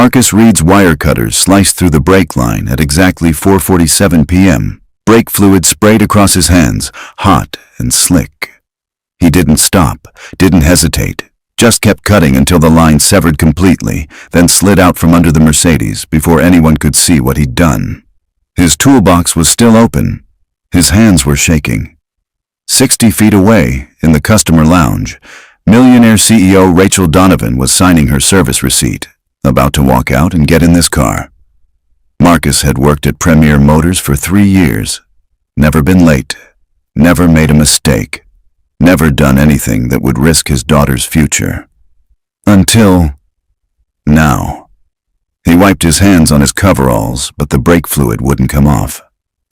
Marcus Reed's wire cutters sliced through the brake line at exactly 4:47 p.m. Brake fluid sprayed across his hands, hot and slick. He didn't stop, didn't hesitate, just kept cutting until the line severed completely, then slid out from under the Mercedes before anyone could see what he'd done. His toolbox was still open. His hands were shaking. 60 feet away, in the customer lounge, Millionaire CEO Rachel Donovan was signing her service receipt, about to walk out and get in this car. Marcus had worked at Premier Motors for 3 years, never been late, never made a mistake, never done anything that would risk his daughter's future. Until now. He wiped his hands on his coveralls, but the brake fluid wouldn't come off.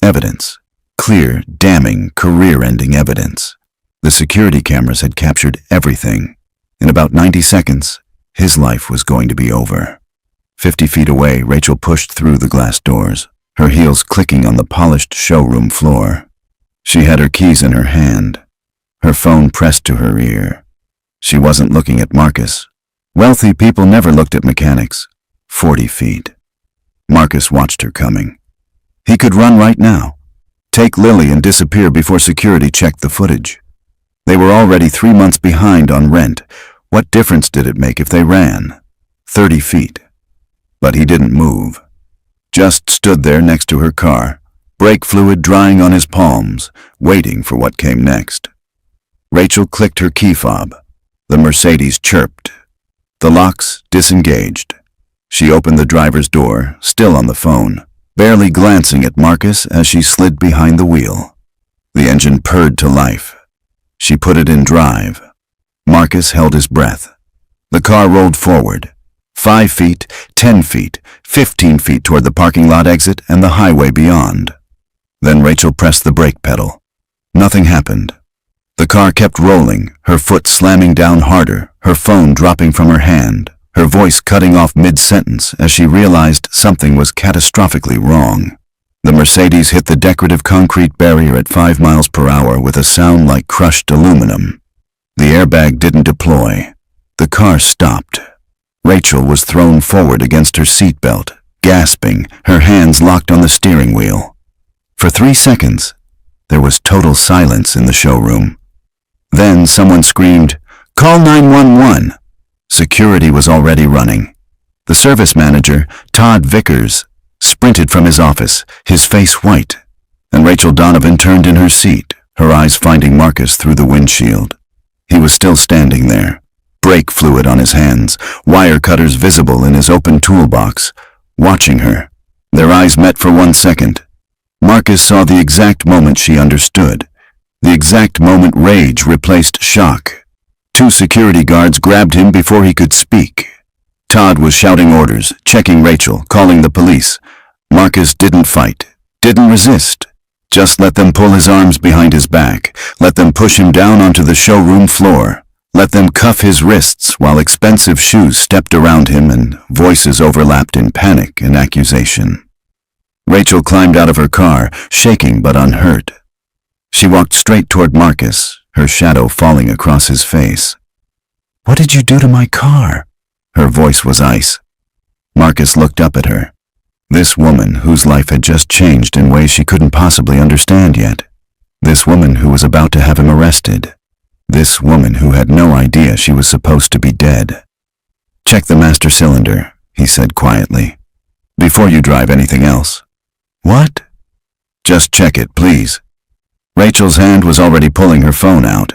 Evidence. Clear, damning, career-ending evidence. The security cameras had captured everything. In about 90 seconds, his life was going to be over. 50 feet away, Rachel pushed through the glass doors, her heels clicking on the polished showroom floor. She had her keys in her hand, her phone pressed to her ear. She wasn't looking at Marcus. Wealthy people never looked at mechanics. 40 feet. Marcus watched her coming. He could run right now, take Lily and disappear before security checked the footage. They were already 3 months behind on rent. What difference did it make if they ran? 30 feet. But he didn't move. Just stood there next to her car, brake fluid drying on his palms, waiting for what came next. Rachel clicked her key fob. The Mercedes chirped. The locks disengaged. She opened the driver's door, still on the phone, barely glancing at Marcus as she slid behind the wheel. The engine purred to life. She put it in drive. Marcus held his breath. The car rolled forward. 5 feet, 10 feet, 15 feet toward the parking lot exit and the highway beyond. Then Rachel pressed the brake pedal. Nothing happened. The car kept rolling, her foot slamming down harder, her phone dropping from her hand, her voice cutting off mid-sentence as she realized something was catastrophically wrong. The Mercedes hit the decorative concrete barrier at 5 miles per hour with a sound like crushed aluminum. The airbag didn't deploy. The car stopped. Rachel was thrown forward against her seatbelt, gasping, her hands locked on the steering wheel. For 3 seconds, there was total silence in the showroom. Then someone screamed, "Call 911!" Security was already running. The service manager, Todd Vickers, sprinted from his office, his face white, and Rachel Donovan turned in her seat, her eyes finding Marcus through the windshield. He was still standing there, brake fluid on his hands, wire cutters visible in his open toolbox, watching her. Their eyes met for 1 second. Marcus saw the exact moment she understood, the exact moment rage replaced shock. 2 security guards grabbed him before he could speak. Todd was shouting orders, checking Rachel, calling the police. Marcus didn't fight, didn't resist. Just let them pull his arms behind his back, let them push him down onto the showroom floor, let them cuff his wrists while expensive shoes stepped around him and voices overlapped in panic and accusation. Rachel climbed out of her car, shaking but unhurt. She walked straight toward Marcus, her shadow falling across his face. "What did you do to my car?" Her voice was ice. Marcus looked up at her. This woman whose life had just changed in ways she couldn't possibly understand yet. This woman who was about to have him arrested. This woman who had no idea she was supposed to be dead. "Check the master cylinder," he said quietly, "before you drive anything else." "What?" "Just check it, please." Rachel's hand was already pulling her phone out.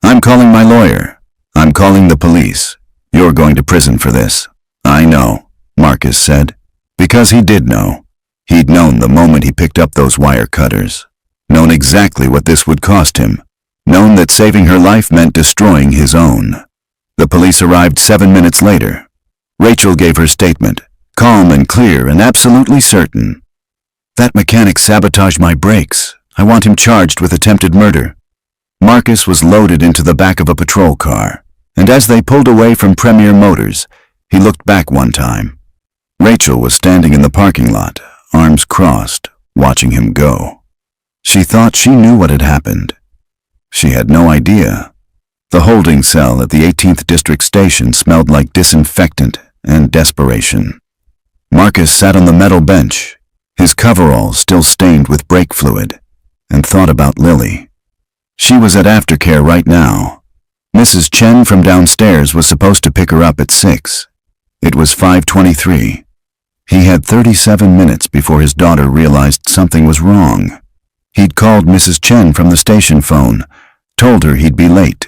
"I'm calling my lawyer. I'm calling the police. You're going to prison for this." "I know," Marcus said. Because he did know. He'd known the moment he picked up those wire cutters. Known exactly what this would cost him. Known that saving her life meant destroying his own. The police arrived 7 minutes later. Rachel gave her statement, calm and clear and absolutely certain. "That mechanic sabotaged my brakes. I want him charged with attempted murder." Marcus was loaded into the back of a patrol car, and as they pulled away from Premier Motors, he looked back one time. Rachel was standing in the parking lot, arms crossed, watching him go. She thought she knew what had happened. She had no idea. The holding cell at the 18th District Station smelled like disinfectant and desperation. Marcus sat on the metal bench, his coveralls still stained with brake fluid, and thought about Lily. She was at aftercare right now. Mrs. Chen from downstairs was supposed to pick her up at 6. It was 5:23. He had 37 minutes before his daughter realized something was wrong. He'd called Mrs. Chen from the station phone, told her he'd be late,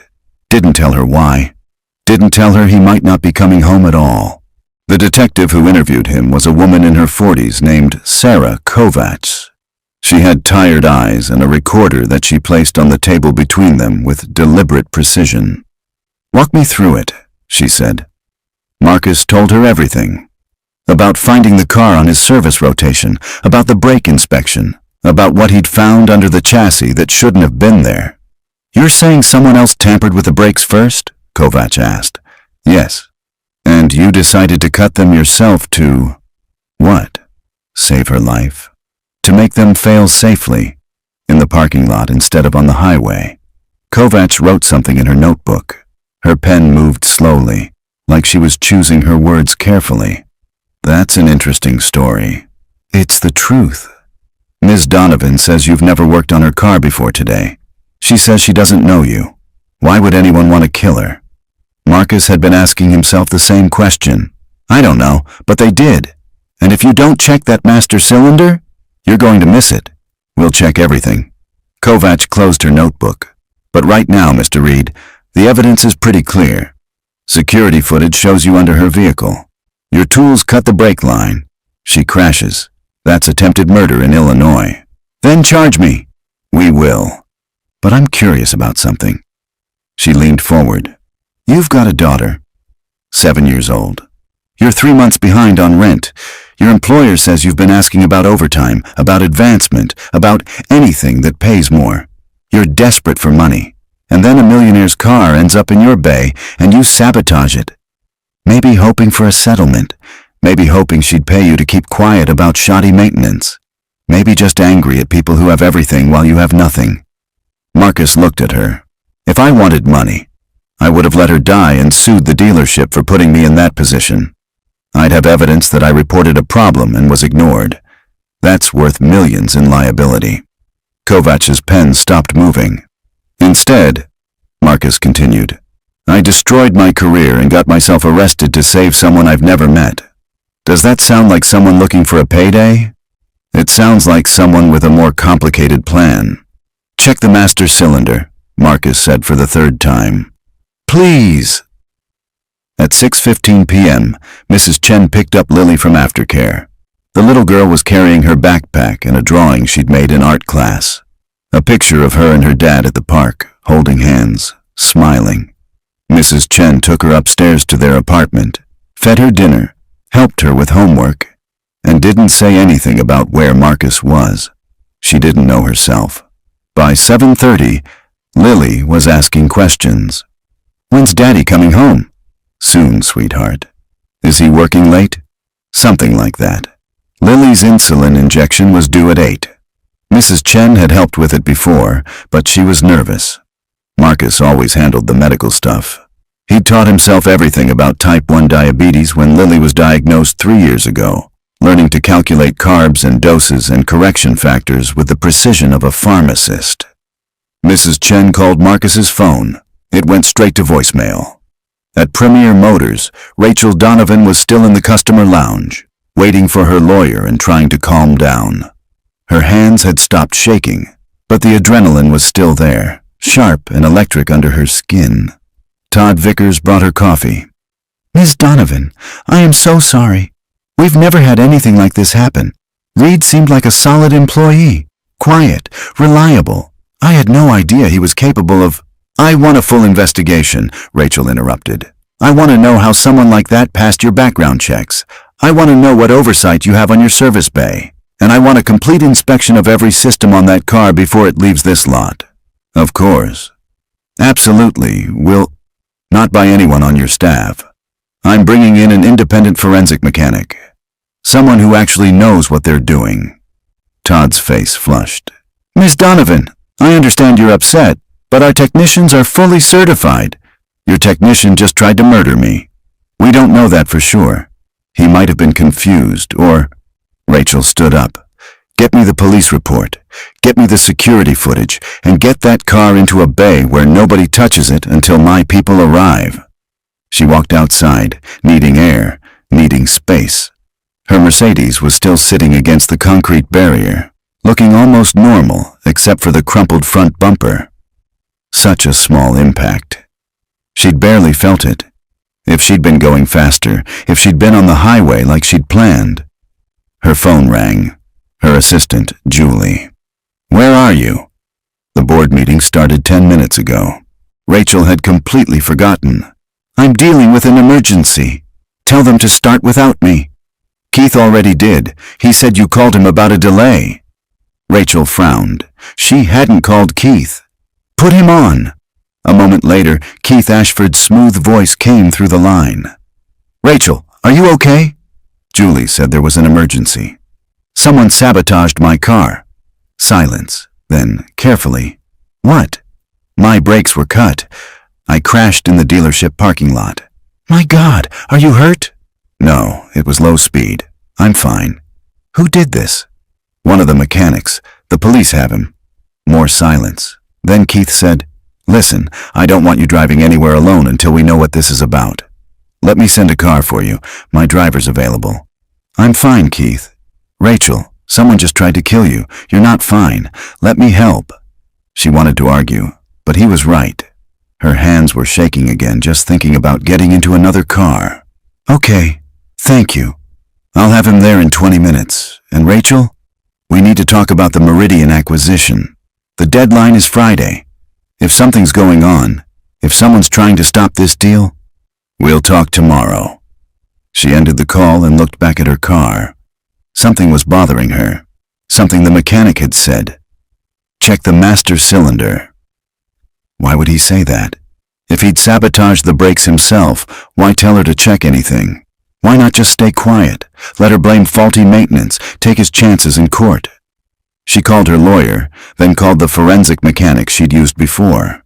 didn't tell her why, didn't tell her he might not be coming home at all. The detective who interviewed him was a woman in her 40s named Sarah Kovacs. She had tired eyes and a recorder that she placed on the table between them with deliberate precision. "Walk me through it," she said. Marcus told her everything. About finding the car on his service rotation, about the brake inspection, about what he'd found under the chassis that shouldn't have been there. "You're saying someone else tampered with the brakes first?" Kovacs asked. "Yes. And you decided to cut them yourself to..." "What?" "Save her life. To make them fail safely, in the parking lot instead of on the highway." Kovacs wrote something in her notebook. Her pen moved slowly, like she was choosing her words carefully. "That's an interesting story. It's the truth. Ms. Donovan says you've never worked on her car before today. She says she doesn't know you. Why would anyone want to kill her?" Marcus had been asking himself the same question. "I don't know, but they did. And if you don't check that master cylinder, you're going to miss it. We'll check everything." Kovacs closed her notebook. "But right now, Mr. Reed, the evidence is pretty clear. Security footage shows you under her vehicle. Your tools cut the brake line. She crashes. That's attempted murder in Illinois. Then charge me." "We will. But I'm curious about something." She leaned forward. "You've got a daughter, 7 years old. You're 3 months behind on rent. Your employer says you've been asking about overtime, about advancement, about anything that pays more. You're desperate for money. And then a millionaire's car ends up in your bay and you sabotage it. Maybe hoping for a settlement. Maybe hoping she'd pay you to keep quiet about shoddy maintenance. Maybe just angry at people who have everything while you have nothing." Marcus looked at her. "If I wanted money, I would have let her die and sued the dealership for putting me in that position. I'd have evidence that I reported a problem and was ignored. That's worth millions in liability." Kovacs' pen stopped moving. "Instead," Marcus continued, "I destroyed my career and got myself arrested to save someone I've never met. Does that sound like someone looking for a payday? It sounds like someone with a more complicated plan." "Check the master cylinder," Marcus said for the 3rd time. "Please." At 6:15 p.m., Mrs. Chen picked up Lily from aftercare. The little girl was carrying her backpack and a drawing she'd made in art class. A picture of her and her dad at the park, holding hands, smiling. Mrs. Chen took her upstairs to their apartment, fed her dinner, helped her with homework, and didn't say anything about where Marcus was. She didn't know herself. By 7:30, Lily was asking questions. "When's Daddy coming home?" "Soon, sweetheart." "Is he working late?" Something like that. Lily's insulin injection was due at 8. Mrs. Chen had helped with it before, but she was nervous. Marcus always handled the medical stuff. He'd taught himself everything about type 1 diabetes when Lily was diagnosed 3 years ago, learning to calculate carbs and doses and correction factors with the precision of a pharmacist. Mrs. Chen called Marcus's phone. It went straight to voicemail. At Premier Motors, Rachel Donovan was still in the customer lounge, waiting for her lawyer and trying to calm down. Her hands had stopped shaking, but the adrenaline was still there, sharp and electric under her skin. Todd Vickers brought her coffee. "Ms. Donovan, I am so sorry. We've never had anything like this happen. Reed seemed like a solid employee, quiet, reliable. I had no idea he was capable of—" "I want a full investigation," Rachel interrupted. "I want to know how someone like that passed your background checks. I want to know what oversight you have on your service bay. And I want a complete inspection of every system on that car before it leaves this lot." "Of course. Absolutely. Not by anyone on your staff. I'm bringing in an independent forensic mechanic. Someone who actually knows what they're doing." Todd's face flushed. "Ms. Donovan, I understand you're upset, but our technicians are fully certified. Your technician just tried to murder me. We don't know that for sure. He might have been confused, or... Rachel stood up. Get me the police report. Get me the security footage, and get that car into a bay where nobody touches it until my people arrive. She walked outside, needing air, needing space. Her Mercedes was still sitting against the concrete barrier, looking almost normal except for the crumpled front bumper. Such a small impact. She'd barely felt it. If she'd been going faster, if she'd been on the highway like she'd planned. Her phone rang. Her assistant, Julie. Where are you? The board meeting started 10 minutes ago. Rachel had completely forgotten. I'm dealing with an emergency. Tell them to start without me. Keith already did. He said you called him about a delay. Rachel frowned. She hadn't called Keith. Put him on. A moment later, Keith Ashford's smooth voice came through the line. Rachel, are you okay? Julie said there was an emergency. Someone sabotaged my car. Silence. Then, carefully. What? My brakes were cut. I crashed in the dealership parking lot. My God, are you hurt? No, it was low speed. I'm fine. Who did this? One of the mechanics. The police have him. More silence. Then Keith said, Listen, I don't want you driving anywhere alone until we know what this is about. Let me send a car for you. My driver's available. I'm fine, Keith. Rachel, someone just tried to kill you. You're not fine. Let me help. She wanted to argue, but he was right. Her hands were shaking again just thinking about getting into another car. Okay, thank you. I'll have him there in 20 minutes. And Rachel, we need to talk about the Meridian acquisition. The deadline is Friday. If something's going on, if someone's trying to stop this deal, we'll talk tomorrow. She ended the call and looked back at her car. Something was bothering her. Something the mechanic had said. Check the master cylinder. Why would he say that? If he'd sabotaged the brakes himself, why tell her to check anything? Why not just stay quiet? Let her blame faulty maintenance, take his chances in court. She called her lawyer, then called the forensic mechanic she'd used before.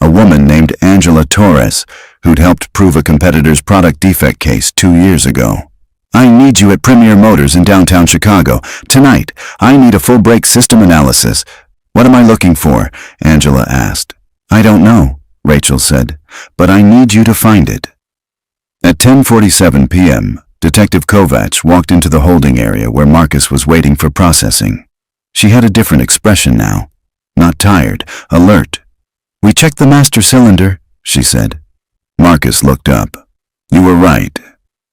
A woman named Angela Torres, who'd helped prove a competitor's product defect case 2 years ago. I need you at Premier Motors in downtown Chicago. Tonight, I need a full brake system analysis. What am I looking for? Angela asked. I don't know, Rachel said, but I need you to find it. At 10:47 p.m., Detective Kovacs walked into the holding area where Marcus was waiting for processing. She had a different expression now. Not tired, alert. We checked the master cylinder, she said. Marcus looked up. You were right.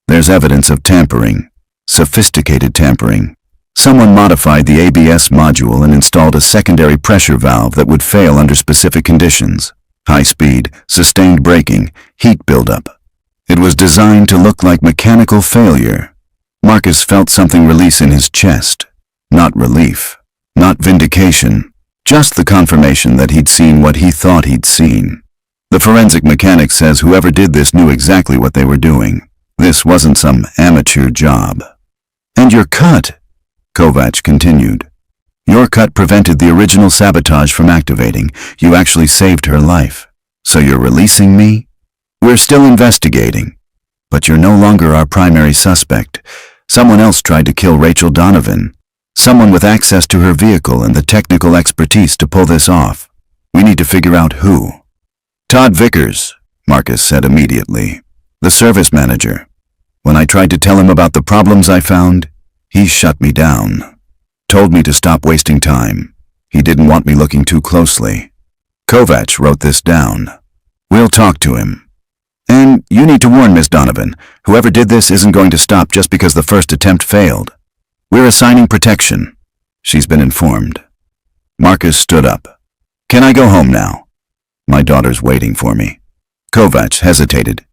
There's evidence of tampering. Sophisticated tampering. Someone modified the ABS module and installed a secondary pressure valve that would fail under specific conditions. High speed, sustained braking, heat buildup. It was designed to look like mechanical failure. Marcus felt something release in his chest. Not relief. Not vindication, just the confirmation that he'd seen what he thought he'd seen. The forensic mechanic says whoever did this knew exactly what they were doing. This wasn't some amateur job. And your cut, Kovacs continued. Your cut prevented the original sabotage from activating. You actually saved her life. So you're releasing me? We're still investigating. But you're no longer our primary suspect. Someone else tried to kill Rachel Donovan. Someone with access to her vehicle and the technical expertise to pull this off. We need to figure out who. Todd Vickers, Marcus said immediately. The service manager. When I tried to tell him about the problems I found, he shut me down. Told me to stop wasting time. He didn't want me looking too closely. Kovacs wrote this down. We'll talk to him. And you need to warn Miss Donovan. Whoever did this isn't going to stop just because the first attempt failed. We're assigning protection. She's been informed. Marcus stood up. Can I go home now? My daughter's waiting for me. Kovacs hesitated.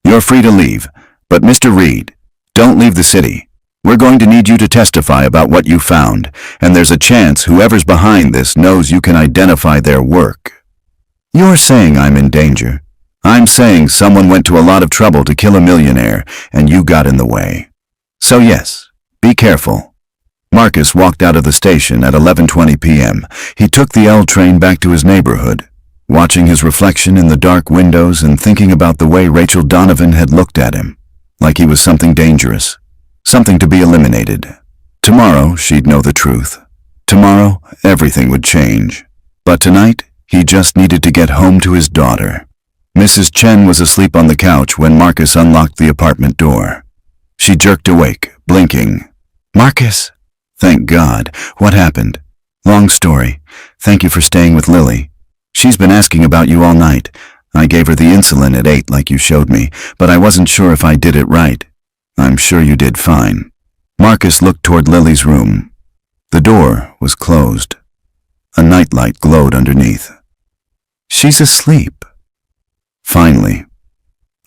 You're free to leave, but Mr. Reed, don't leave the city. We're going to need you to testify about what you found, and there's a chance whoever's behind this knows you can identify their work. You're saying I'm in danger. I'm saying someone went to a lot of trouble to kill a millionaire, and you got in the way. So yes. Be careful. Marcus walked out of the station at 11:20 p.m. He took the L train back to his neighborhood, watching his reflection in the dark windows and thinking about the way Rachel Donovan had looked at him, like he was something dangerous, Something to be eliminated. Tomorrow, she'd know the truth. Tomorrow, everything would change. But tonight, he just needed to get home to his daughter. Mrs. Chen was asleep on the couch when Marcus unlocked the apartment door. She jerked awake, blinking. "Marcus!" "Thank God. What happened?" "Long story. Thank you for staying with Lily. She's been asking about you all night. I gave her the insulin at 8 like you showed me, but I wasn't sure if I did it right." "I'm sure you did fine." Marcus looked toward Lily's room. The door was closed. A nightlight glowed underneath. "She's asleep." Finally,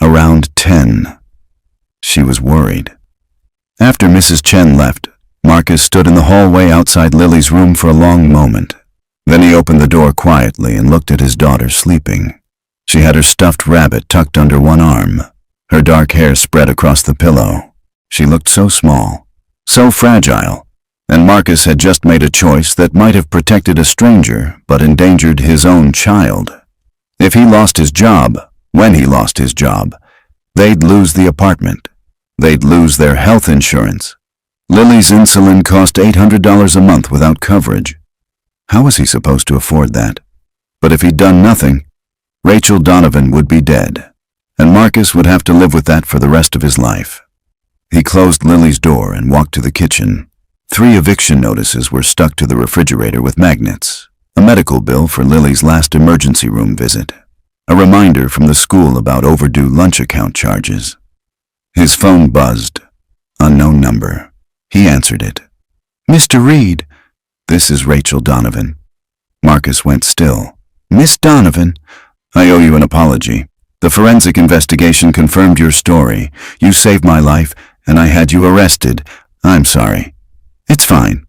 around 10. She was worried. After Mrs. Chen left, Marcus stood in the hallway outside Lily's room for a long moment. Then he opened the door quietly and looked at his daughter sleeping. She had her stuffed rabbit tucked under one arm. Her dark hair spread across the pillow. She looked so small, so fragile, and Marcus had just made a choice that might have protected a stranger but endangered his own child. If he lost his job, when he lost his job, they'd lose the apartment. They'd lose their health insurance. Lily's insulin cost $800 a month without coverage. How was he supposed to afford that? But if he'd done nothing, Rachel Donovan would be dead, and Marcus would have to live with that for the rest of his life. He closed Lily's door and walked to the kitchen. 3 eviction notices were stuck to the refrigerator with magnets. A medical bill for Lily's last emergency room visit. A reminder from the school about overdue lunch account charges. His phone buzzed. Unknown number. He answered it. "Mr. Reed." "This is Rachel Donovan." Marcus went still. "Miss Donovan." "I owe you an apology. The forensic investigation confirmed your story. You saved my life, and I had you arrested. I'm sorry." "It's fine."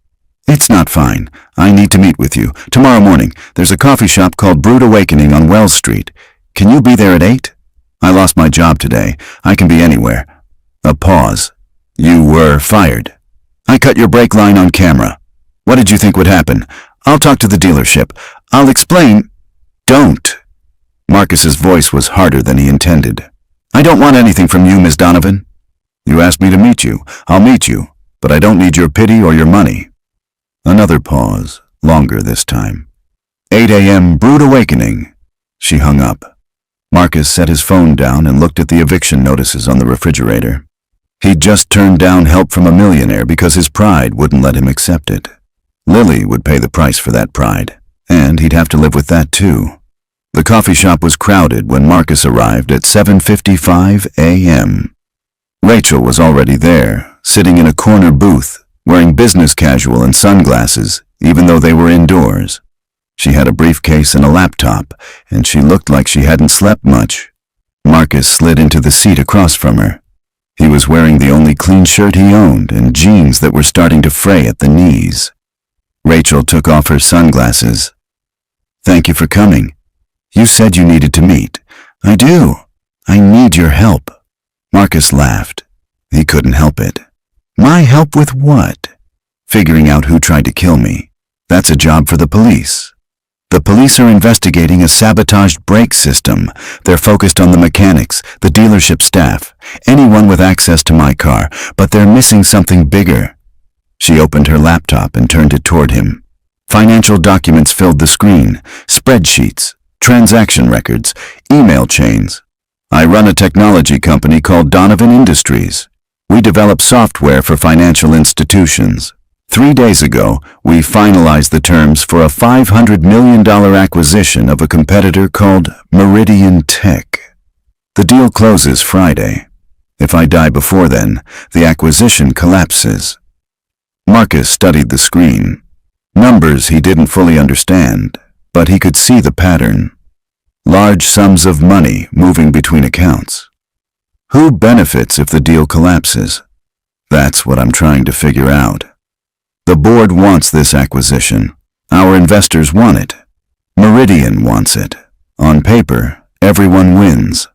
"It's not fine. I need to meet with you. Tomorrow morning, there's a coffee shop called Brood Awakening on Wells Street. Can you be there at 8? I lost my job today. I can be anywhere." A pause. "You were fired." "I cut your brake line on camera. What did you think would happen? I'll talk to the dealership. I'll explain." "Don't." Marcus's voice was harder than he intended. "I don't want anything from you, Ms. Donovan. You asked me to meet you. I'll meet you, but I don't need your pity or your money." Another pause, longer this time. 8 a.m. Brood Awakening. She hung up. Marcus set his phone down and looked at the eviction notices on the refrigerator. He'd just turned down help from a millionaire because his pride wouldn't let him accept it. Lily would pay the price for that pride, and he'd have to live with that too. The coffee shop was crowded when Marcus arrived at 7:55 a.m. Rachel was already there, sitting in a corner booth, wearing business casual and sunglasses, even though they were indoors. She had a briefcase and a laptop, and she looked like she hadn't slept much. Marcus slid into the seat across from her. He was wearing the only clean shirt he owned and jeans that were starting to fray at the knees. Rachel took off her sunglasses. "Thank you for coming. You said you needed to meet." "I do. I need your help." Marcus laughed. He couldn't help it. "My help with what?" "Figuring out who tried to kill me. That's a job for the police." "The police are investigating a sabotaged brake system. They're focused on the mechanics, the dealership staff, anyone with access to my car, but they're missing something bigger." She opened her laptop and turned it toward him. Financial documents filled the screen, spreadsheets, transaction records, email chains. "I run a technology company called Donovan Industries. We develop software for financial institutions. 3 days ago, we finalized the terms for a $500 million acquisition of a competitor called Meridian Tech. The deal closes Friday. If I die before then, the acquisition collapses." Marcus studied the screen. Numbers he didn't fully understand, but he could see the pattern. Large sums of money moving between accounts. Who benefits if the deal collapses? That's what I'm trying to figure out. The board wants this acquisition. Our investors want it. Meridian wants it. On paper, everyone wins.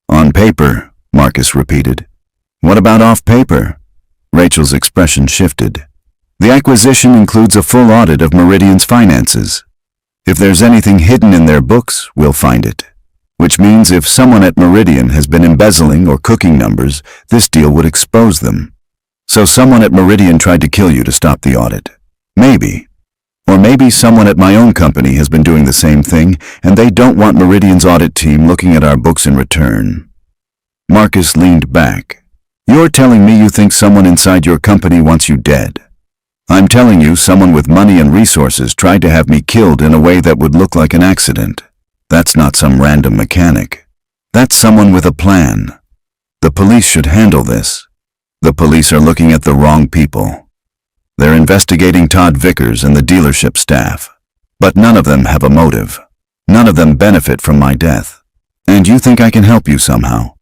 "On paper," Marcus repeated. "What about off paper?" Rachel's expression shifted. "The acquisition includes a full audit of Meridian's finances. If there's anything hidden in their books, we'll find it. Which means if someone at Meridian has been embezzling or cooking numbers, this deal would expose them. So someone at Meridian tried to kill you to stop the audit. Maybe. Or maybe someone at my own company has been doing the same thing, and they don't want Meridian's audit team looking at our books in return. Marcus leaned back. You're telling me you think someone inside your company wants you dead. I'm telling you someone with money and resources tried to have me killed in a way that would look like an accident. That's not some random mechanic. That's someone with a plan. The police should handle this. The police are looking at the wrong people. They're investigating Todd Vickers and the dealership staff. But none of them have a motive. None of them benefit from my death. And you think I can help you somehow?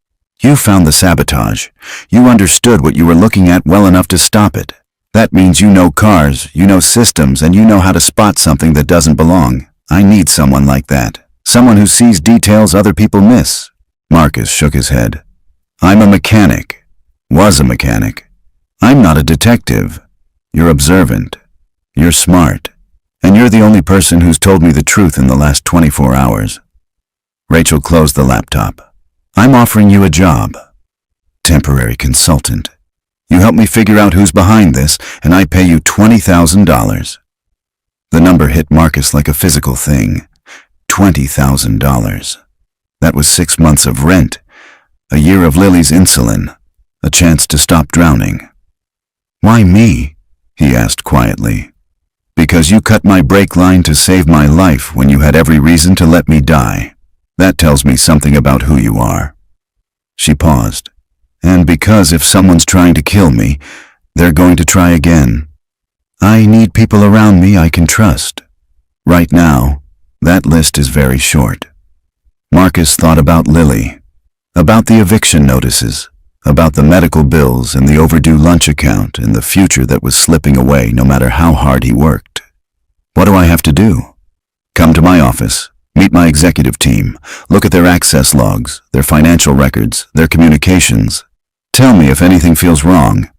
You found the sabotage. You understood what you were looking at well enough to stop it. That means you know cars, you know systems, and you know how to spot something that doesn't belong. I need someone like that. Someone who sees details other people miss. Marcus shook his head. I'm a mechanic. Was a mechanic. I'm not a detective. You're observant. You're smart. And you're the only person who's told me the truth in the last 24 hours. Rachel closed the laptop. I'm offering you a job. Temporary consultant. You help me figure out who's behind this, and I pay you $20,000. The number hit Marcus like a physical thing. $20,000. That was 6 months of rent, a year of Lily's insulin, a chance to stop drowning. Why me? He asked quietly. Because you cut my brake line to save my life when you had every reason to let me die. That tells me something about who you are. She paused. And because if someone's trying to kill me, they're going to try again. I need people around me I can trust. Right now, that list is very short. Marcus thought about Lily, about the eviction notices, about the medical bills and the overdue lunch account and the future that was slipping away no matter how hard he worked. What do I have to do? Come to my office, meet my executive team, look at their access logs, their financial records, their communications. Tell me if anything feels wrong.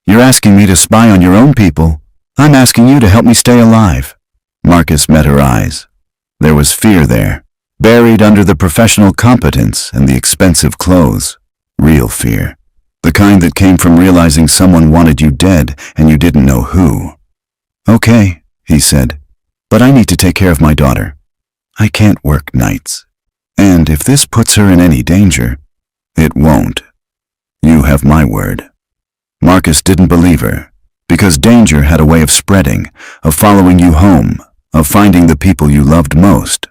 You're asking me to spy on your own people. I'm asking you to help me stay alive. Marcus met her eyes. There was fear there, buried under the professional competence and the expensive clothes. Real fear. The kind that came from realizing someone wanted you dead and you didn't know who. Okay, he said, but I need to take care of my daughter. I can't work nights. And if this puts her in any danger, it won't. You have my word. Marcus didn't believe her, because danger had a way of spreading, of following you home, of finding the people you loved most.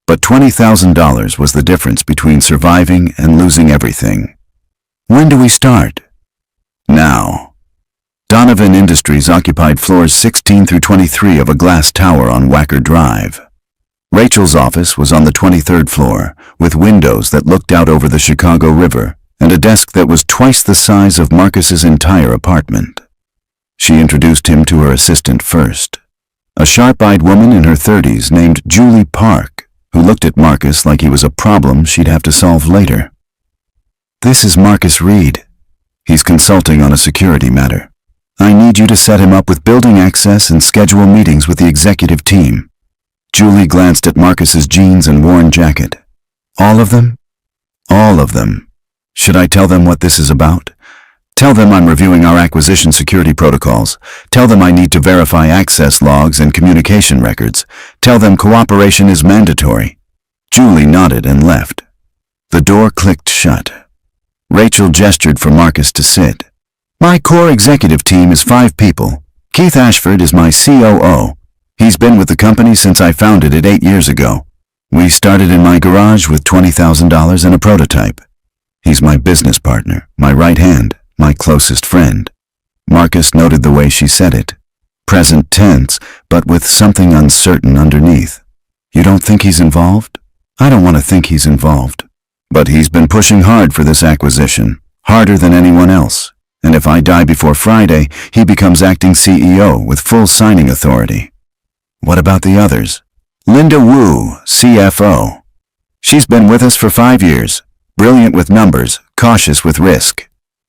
But $20,000 was the difference between surviving and losing everything. When do we start? Now. Donovan Industries occupied floors 16 through 23 of a glass tower on Wacker Drive. Rachel's office was on the 23rd floor, with windows that looked out over the Chicago River, and a desk that was twice the size of Marcus's entire apartment. She introduced him to her assistant first, a sharp-eyed woman in her 30s named Julie Park, who looked at Marcus like he was a problem she'd have to solve later. This is Marcus Reed. He's consulting on a security matter. I need you to set him up with building access and schedule meetings with the executive team. Julie glanced at Marcus's jeans and worn jacket. All of them? All of them. Should I tell them what this is about? Tell them I'm reviewing our acquisition security protocols. Tell them I need to verify access logs and communication records. Tell them cooperation is mandatory. Julie nodded and left. The door clicked shut. Rachel gestured for Marcus to sit. My core executive team is 5 people. Keith Ashford is my COO. He's been with the company since I founded it 8 years ago. We started in my garage with $20,000 and a prototype. He's my business partner, my right hand, my closest friend. Marcus noted the way she said it. Present tense, but with something uncertain underneath. You don't think he's involved? I don't want to think he's involved. But he's been pushing hard for this acquisition, harder than anyone else. And if I die before Friday, he becomes acting CEO with full signing authority. What about the others? Linda Wu, CFO. She's been with us for 5 years. Brilliant with numbers, cautious with risk.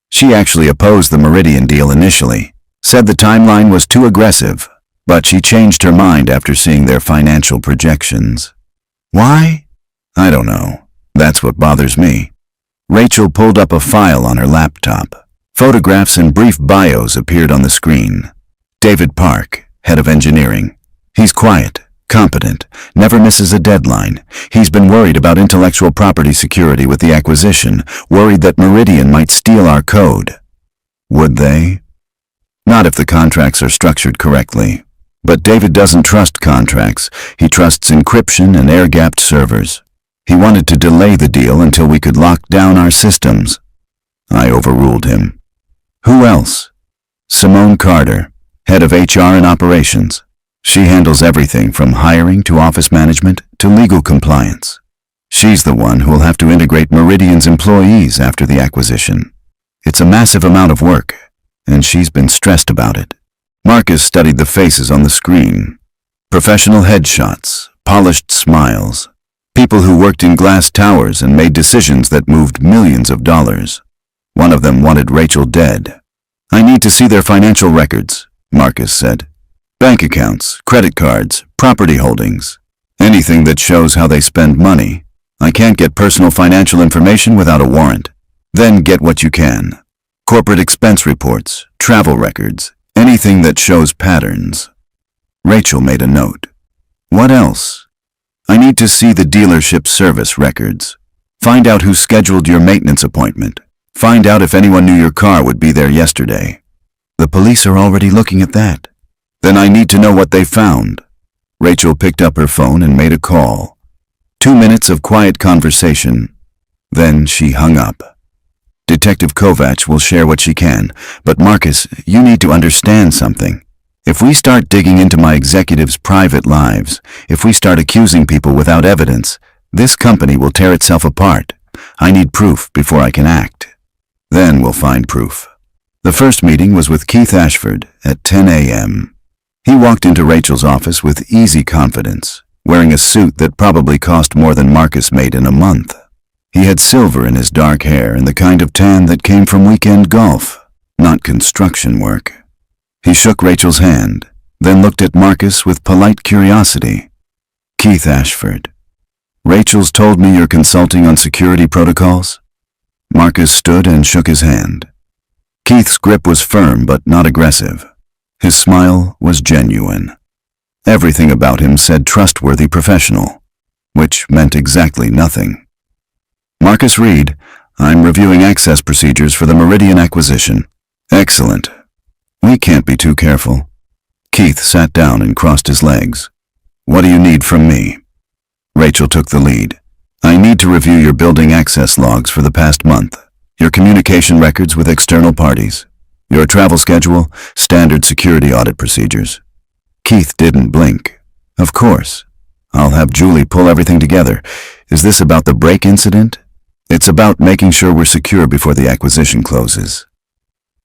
She actually opposed the Meridian deal initially, said the timeline was too aggressive, but she changed her mind after seeing their financial projections. Why? I don't know. That's what bothers me. Rachel pulled up a file on her laptop. Photographs and brief bios appeared on the screen. David Park, head of engineering. He's quiet, competent, never misses a deadline. He's been worried about intellectual property security with the acquisition, worried that Meridian might steal our code. Would they? Not if the contracts are structured correctly. But David doesn't trust contracts. He trusts encryption and air-gapped servers. He wanted to delay the deal until we could lock down our systems. I overruled him. Who else? Simone Carter, head of HR and operations. She handles everything from hiring to office management to legal compliance. She's the one who will have to integrate Meridian's employees after the acquisition. It's a massive amount of work, and she's been stressed about it. Marcus studied the faces on the screen. Professional headshots, polished smiles. People who worked in glass towers and made decisions that moved millions of dollars. One of them wanted Rachel dead. I need to see their financial records, Marcus said. Bank accounts, credit cards, property holdings. Anything that shows how they spend money. I can't get personal financial information without a warrant. Then get what you can. Corporate expense reports, travel records, anything that shows patterns. Rachel made a note. What else? I need to see the dealership service records. Find out who scheduled your maintenance appointment. Find out if anyone knew your car would be there yesterday. The police are already looking at that. Then I need to know what they found. Rachel picked up her phone and made a call. 2 minutes of quiet conversation. Then she hung up. Detective Kovacs will share what she can, but Marcus, you need to understand something. If we start digging into my executives' private lives, if we start accusing people without evidence, this company will tear itself apart. I need proof before I can act. Then we'll find proof. The first meeting was with Keith Ashford at 10 a.m. He walked into Rachel's office with easy confidence, wearing a suit that probably cost more than Marcus made in a month. He had silver in his dark hair and the kind of tan that came from weekend golf, not construction work. He shook Rachel's hand, then looked at Marcus with polite curiosity. Keith Ashford. Rachel's told me you're consulting on security protocols? Marcus stood and shook his hand. Keith's grip was firm but not aggressive. His smile was genuine. Everything about him said trustworthy professional, which meant exactly nothing. Marcus Reed, I'm reviewing access procedures for the Meridian acquisition. Excellent. We can't be too careful. Keith sat down and crossed his legs. What do you need from me? Rachel took the lead. I need to review your building access logs for the past month, your communication records with external parties, your travel schedule, standard security audit procedures. Keith didn't blink. Of course. I'll have Julie pull everything together. Is this about the break incident? It's about making sure we're secure before the acquisition closes.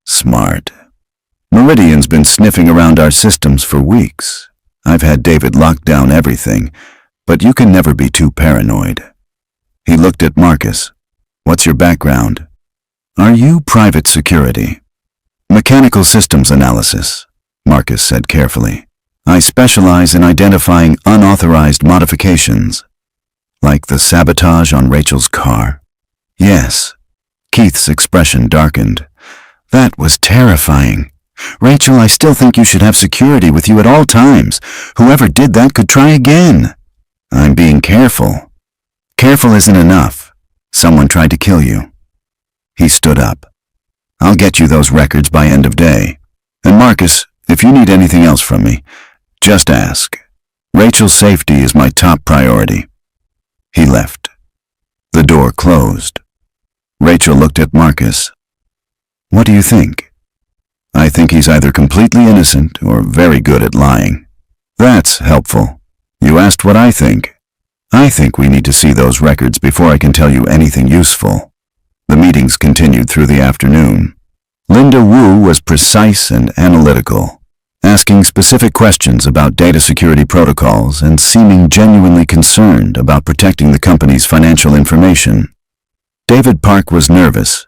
Smart. Meridian's been sniffing around our systems for weeks. I've had David lock down everything, but you can never be too paranoid. He looked at Marcus. What's your background? Are you private security? Mechanical systems analysis, Marcus said carefully. I specialize in identifying unauthorized modifications. Like the sabotage on Rachel's car? Yes. Keith's expression darkened. That was terrifying. Rachel, I still think you should have security with you at all times. Whoever did that could try again. I'm being careful. Careful isn't enough. Someone tried to kill you. He stood up. I'll get you those records by end of day. And Marcus, if you need anything else from me, just ask. Rachel's safety is my top priority. He left. The door closed. Rachel looked at Marcus. What do you think? I think he's either completely innocent or very good at lying. That's helpful. You asked what I think. I think we need to see those records before I can tell you anything useful. The meetings continued through the afternoon. Linda Wu was precise and analytical, asking specific questions about data security protocols and seeming genuinely concerned about protecting the company's financial information. David Park was nervous,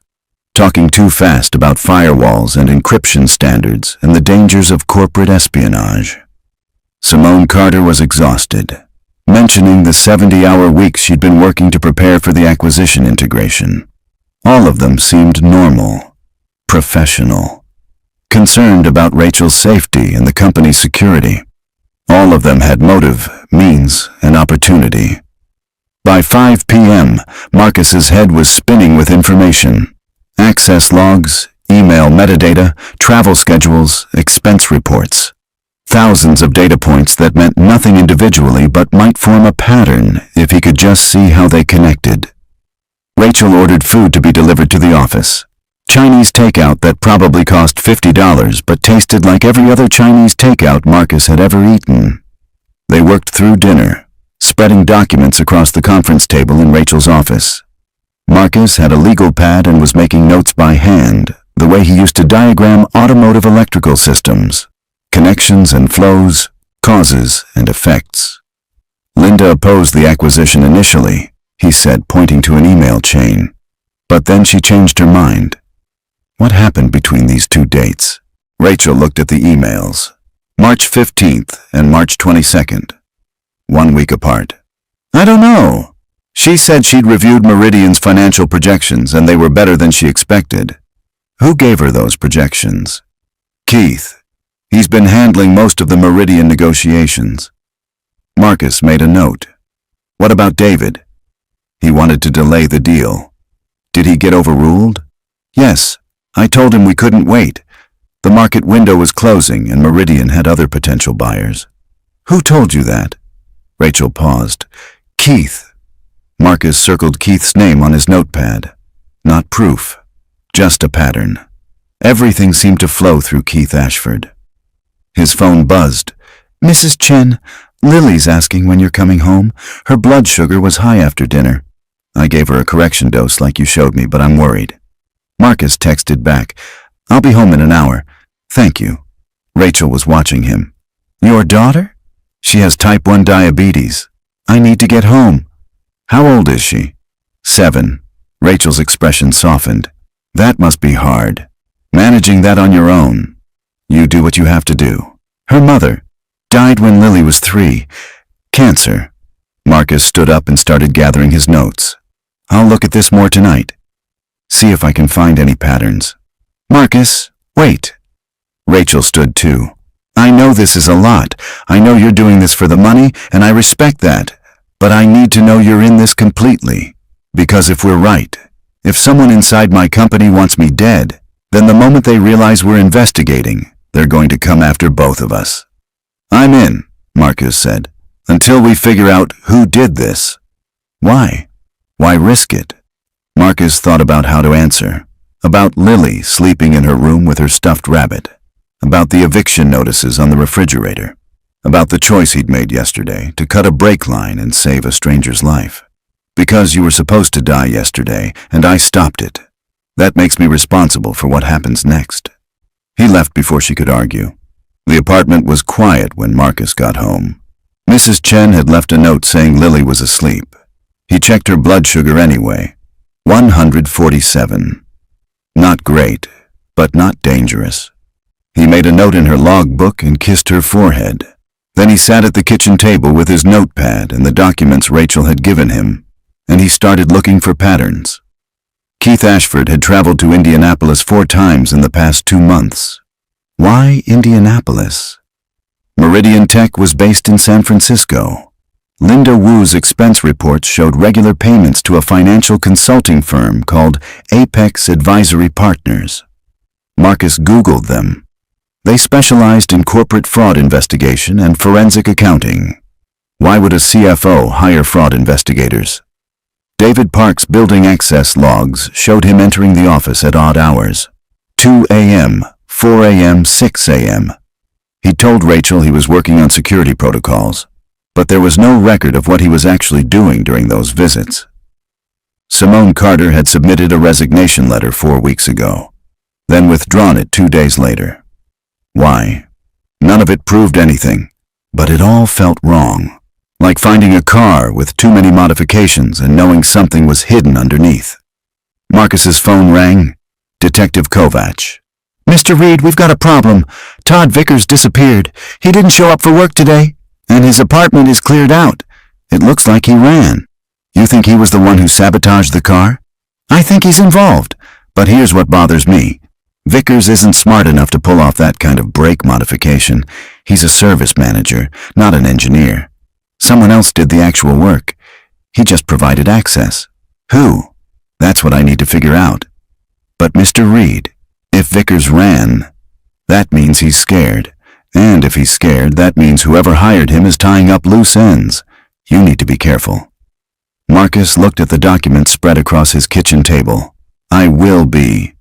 talking too fast about firewalls and encryption standards and the dangers of corporate espionage. Simone Carter was exhausted, mentioning the 70-hour weeks she'd been working to prepare for the acquisition integration. All of them seemed normal. professional, concerned about Rachel's safety and the company's security. All of them had motive, means, and opportunity. By 5 p.m., Marcus's head was spinning with information. Access logs, email metadata, travel schedules, expense reports. Thousands of data points that meant nothing individually but might form a pattern if he could just see how they connected. Rachel ordered food to be delivered to the office. Chinese takeout that probably cost $50 but tasted like every other Chinese takeout Marcus had ever eaten. They worked through dinner, spreading documents across the conference table in Rachel's office. Marcus had a legal pad and was making notes by hand, the way he used to diagram automotive electrical systems, connections and flows, causes and effects. Linda opposed the acquisition initially, he said, pointing to an email chain. But then she changed her mind. What happened between these two dates? Rachel looked at the emails. March 15th and March 22nd. 1 week apart. I don't know. She said she'd reviewed Meridian's financial projections and they were better than she expected. Who gave her those projections? Keith. He's been handling most of the Meridian negotiations. Marcus made a note. What about David? He wanted to delay the deal. Did he get overruled? Yes. I told him we couldn't wait. The market window was closing and Meridian had other potential buyers. Who told you that? Rachel paused. Keith. Marcus circled Keith's name on his notepad. Not proof, just a pattern. Everything seemed to flow through Keith Ashford. His phone buzzed. Mrs. Chen, Lily's asking when you're coming home. Her blood sugar was high after dinner. I gave her a correction dose like you showed me, but I'm worried. Marcus texted back, I'll be home in an hour. Thank you. Rachel was watching him. Your daughter? She has type 1 diabetes. I need to get home. How old is she? 7. Rachel's expression softened. That must be hard. Managing that on your own. You do what you have to do. Her mother died when Lily was 3. Cancer. Marcus stood up and started gathering his notes. I'll look at this more tonight. See if I can find any patterns. Marcus, wait. Rachel stood too. I know this is a lot. I know you're doing this for the money, and I respect that. But I need to know you're in this completely. Because if we're right, if someone inside my company wants me dead, then the moment they realize we're investigating, they're going to come after both of us. I'm in, Marcus said, until we figure out who did this. Why? Why risk it? Marcus thought about how to answer. About Lily sleeping in her room with her stuffed rabbit. About the eviction notices on the refrigerator. About the choice he'd made yesterday to cut a brake line and save a stranger's life. Because you were supposed to die yesterday, and I stopped it. That makes me responsible for what happens next. He left before she could argue. The apartment was quiet when Marcus got home. Mrs. Chen had left a note saying Lily was asleep. He checked her blood sugar anyway. 147. Not great, but not dangerous. He made a note in her logbook and kissed her forehead. Then he sat at the kitchen table with his notepad and the documents Rachel had given him, and he started looking for patterns. Keith Ashford had traveled to Indianapolis 4 times in the past 2 months. Why Indianapolis? Meridian Tech was based in San Francisco. Linda Wu's expense reports showed regular payments to a financial consulting firm called Apex Advisory Partners. Marcus Googled them. They specialized in corporate fraud investigation and forensic accounting. Why would a CFO hire fraud investigators? David Park's building access logs showed him entering the office at odd hours. 2 a.m., 4 a.m., 6 a.m. He told Rachel he was working on security protocols, but there was no record of what he was actually doing during those visits. Simone Carter had submitted a resignation letter 4 weeks ago, then withdrawn it 2 days later. Why? None of it proved anything, but it all felt wrong, like finding a car with too many modifications and knowing something was hidden underneath. Marcus's phone rang. Detective Kovac. Mr. Reed, we've got a problem. Todd Vickers disappeared. He didn't show up for work today, and his apartment is cleared out. It looks like he ran. You think he was the one who sabotaged the car? I think he's involved, but here's what bothers me. Vickers isn't smart enough to pull off that kind of brake modification. He's a service manager, not an engineer. Someone else did the actual work. He just provided access. Who? That's what I need to figure out. But Mr. Reed, if Vickers ran, that means he's scared. And if he's scared, that means whoever hired him is tying up loose ends. You need to be careful. Marcus looked at the document spread across his kitchen table. I will be.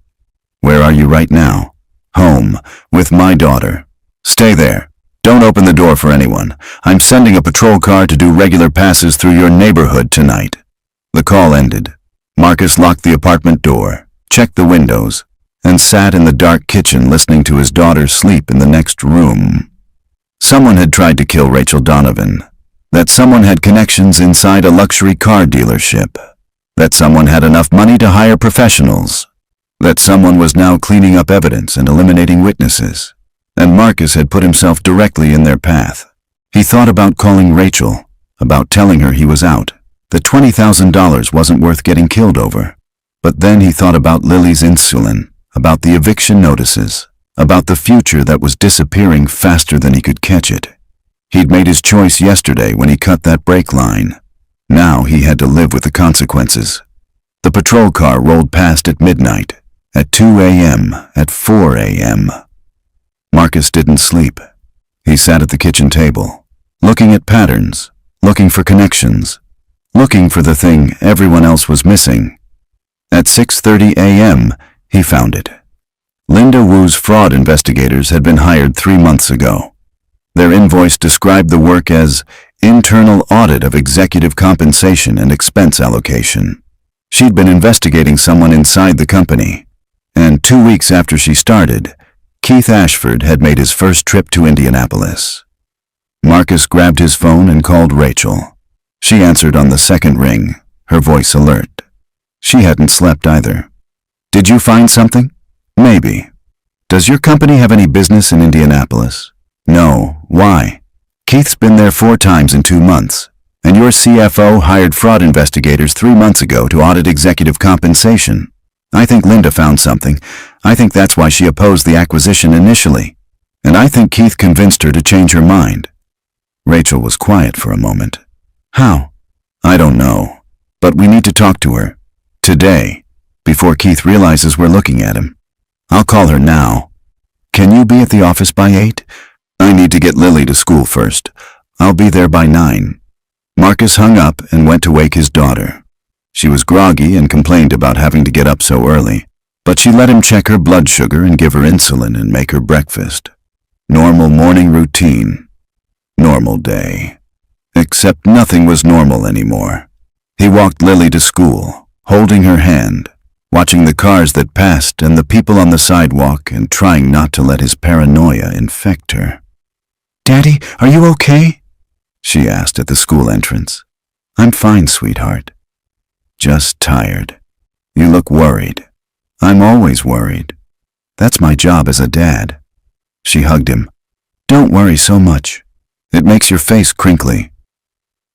Where are you right now? Home, with my daughter. Stay there. Don't open the door for anyone. I'm sending a patrol car to do regular passes through your neighborhood tonight. The call ended. Marcus locked the apartment door, checked the windows, and sat in the dark kitchen listening to his daughter sleep in the next room. Someone had tried to kill Rachel Donovan. That someone had connections inside a luxury car dealership. That someone had enough money to hire professionals. That someone was now cleaning up evidence and eliminating witnesses. And Marcus had put himself directly in their path. He thought about calling Rachel, about telling her he was out, that $20,000 wasn't worth getting killed over. But then he thought about Lily's insulin, about the eviction notices, about the future that was disappearing faster than he could catch it. He'd made his choice yesterday when he cut that brake line. Now he had to live with the consequences. The patrol car rolled past at midnight, at 2 a.m., at 4 a.m. Marcus didn't sleep. He sat at the kitchen table, looking at patterns, looking for connections, looking for the thing everyone else was missing. At 6:30 a.m., he found it. Linda Wu's fraud investigators had been hired 3 months ago. Their invoice described the work as internal audit of executive compensation and expense allocation. She'd been investigating someone inside the company, and 2 weeks after she started, Keith Ashford had made his first trip to Indianapolis. Marcus grabbed his phone and called Rachel. She answered on the second ring, her voice alert. She hadn't slept either. Did you find something? Maybe. Does your company have any business in Indianapolis? No. Why? Keith's been there 4 times in 2 months, and your CFO hired fraud investigators 3 months ago to audit executive compensation. I think Linda found something. I think that's why she opposed the acquisition initially. And I think Keith convinced her to change her mind. Rachel was quiet for a moment. How? I don't know. But we need to talk to her. Today, before Keith realizes we're looking at him. I'll call her now. Can you be at the office by 8? I need to get Lily to school first. I'll be there by 9. Marcus hung up and went to wake his daughter. She was groggy and complained about having to get up so early, but she let him check her blood sugar and give her insulin and make her breakfast. Normal morning routine. Normal day. Except nothing was normal anymore. He walked Lily to school, holding her hand, watching the cars that passed and the people on the sidewalk and trying not to let his paranoia infect her. Daddy, are you okay? She asked at the school entrance. I'm fine, sweetheart. Just tired. You look worried. I'm always worried. That's my job as a dad. She hugged him. Don't worry so much. It makes your face crinkly.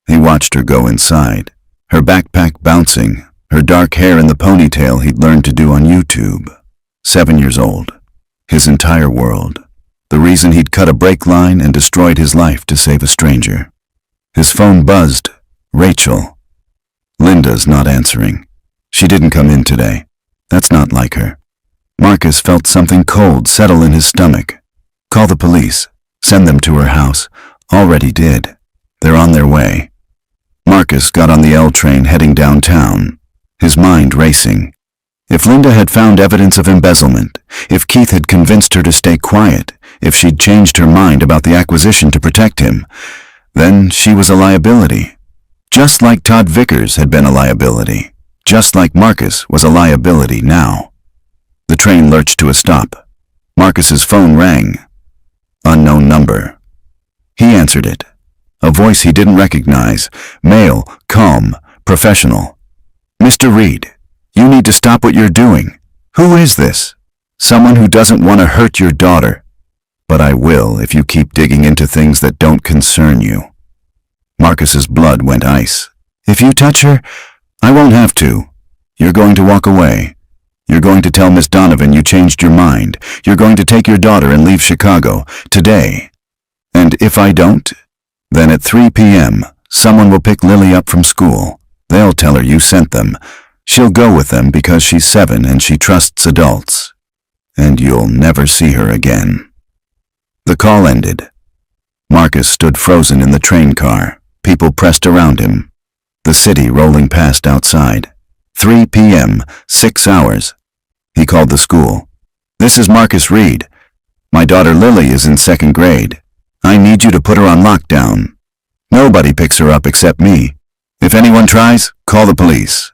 He watched her go inside, her backpack bouncing, her dark hair in the ponytail he'd learned to do on YouTube. 7 years old. His entire world. The reason he'd cut a brake line and destroyed his life to save a stranger. His phone buzzed. Rachel. Linda's not answering. She didn't come in today. That's not like her. Marcus felt something cold settle in his stomach. Call the police. Send them to her house. Already did. They're on their way. Marcus got on the L train heading downtown, his mind racing. If Linda had found evidence of embezzlement, if Keith had convinced her to stay quiet, if she'd changed her mind about the acquisition to protect him, then she was a liability. Just like Todd Vickers had been a liability. Just like Marcus was a liability now. The train lurched to a stop. Marcus's phone rang. Unknown number. He answered it. A voice he didn't recognize. Male, calm, professional. Mr. Reed, you need to stop what you're doing. Who is this? Someone who doesn't want to hurt your daughter. But I will if you keep digging into things that don't concern you. Marcus's blood went ice. If you touch her, I won't have to. You're going to walk away. You're going to tell Miss Donovan you changed your mind. You're going to take your daughter and leave Chicago today. And if I don't, then at 3 p.m., someone will pick Lily up from school. They'll tell her you sent them. She'll go with them because she's 7 and she trusts adults. And you'll never see her again." The call ended. Marcus stood frozen in the train car. People pressed around him. The city rolling past outside. 3 p.m., 6 hours. He called the school. "This is Marcus Reed. My daughter Lily is in 2nd grade. I need you to put her on lockdown. Nobody picks her up except me. If anyone tries, call the police."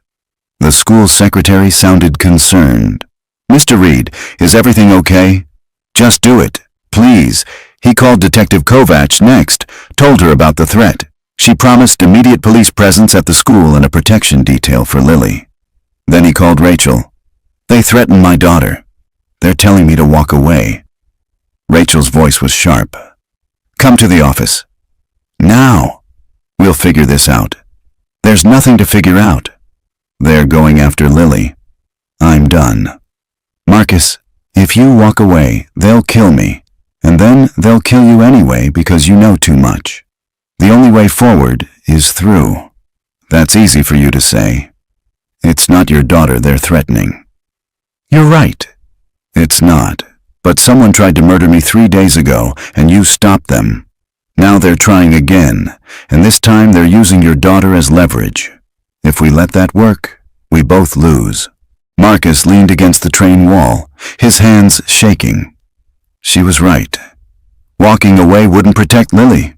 The school secretary sounded concerned. "Mr. Reed, is everything okay? Just do it, please." He called Detective Kovacs next, told her about the threat. She promised immediate police presence at the school and a protection detail for Lily. Then he called Rachel. "They threatened my daughter. They're telling me to walk away." Rachel's voice was sharp. "Come to the office. Now. We'll figure this out." "There's nothing to figure out. They're going after Lily. I'm done. Marcus, if you walk away, they'll kill me. And then they'll kill you anyway because you know too much. The only way forward is through." "That's easy for you to say. It's not your daughter they're threatening." "You're right. It's not. But someone tried to murder me 3 days ago, and you stopped them. Now they're trying again, and this time they're using your daughter as leverage. If we let that work, we both lose." Marcus leaned against the train wall, his hands shaking. She was right. Walking away wouldn't protect Lily.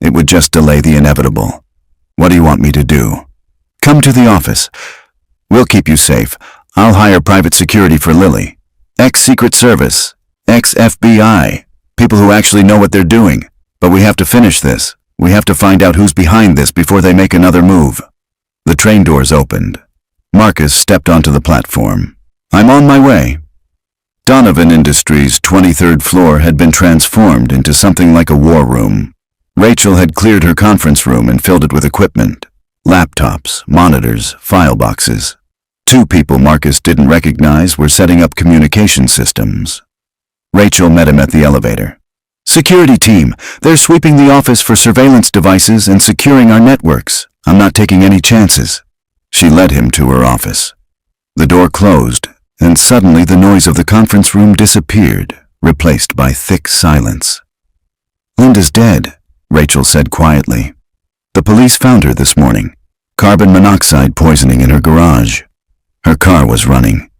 It would just delay the inevitable. "What do you want me to do?" "Come to the office. We'll keep you safe. I'll hire private security for Lily. Ex-Secret Service, ex-FBI, people who actually know what they're doing. But we have to finish this. We have to find out who's behind this before they make another move." The train doors opened. Marcus stepped onto the platform. "I'm on my way." Donovan Industries' 23rd floor had been transformed into something like a war room. Rachel had cleared her conference room and filled it with equipment. Laptops, monitors, file boxes. 2 people Marcus didn't recognize were setting up communication systems. Rachel met him at the elevator. "Security team, they're sweeping the office for surveillance devices and securing our networks. I'm not taking any chances." She led him to her office. The door closed, and suddenly the noise of the conference room disappeared, replaced by thick silence. "Linda's dead," Rachel said quietly. "The police found her this morning. Carbon monoxide poisoning in her garage. Her car was running.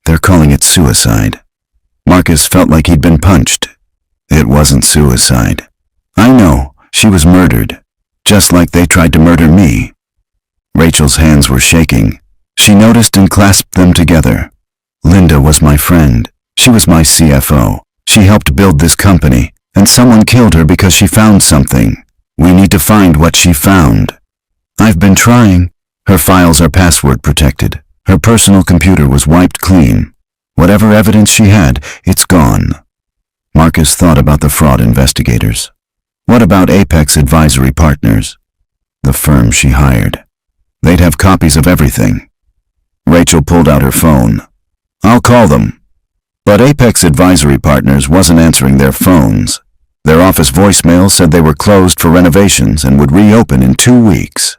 They're calling it suicide." Marcus felt like he'd been punched. It wasn't suicide. "I know, she was murdered, just like they tried to murder me." Rachel's hands were shaking. She noticed and clasped them together. "Linda was my friend. She was my CFO. She helped build this company, and someone killed her because she found something. We need to find what she found." "I've been trying." Her files are password protected. Her personal computer was wiped clean. Whatever evidence she had, it's gone. Marcus thought about the fraud investigators. What about Apex Advisory Partners? The firm she hired. They'd have copies of everything. Rachel pulled out her phone. "I'll call them." But Apex Advisory Partners wasn't answering their phones. Their office voicemail said they were closed for renovations and would reopen in 2 weeks.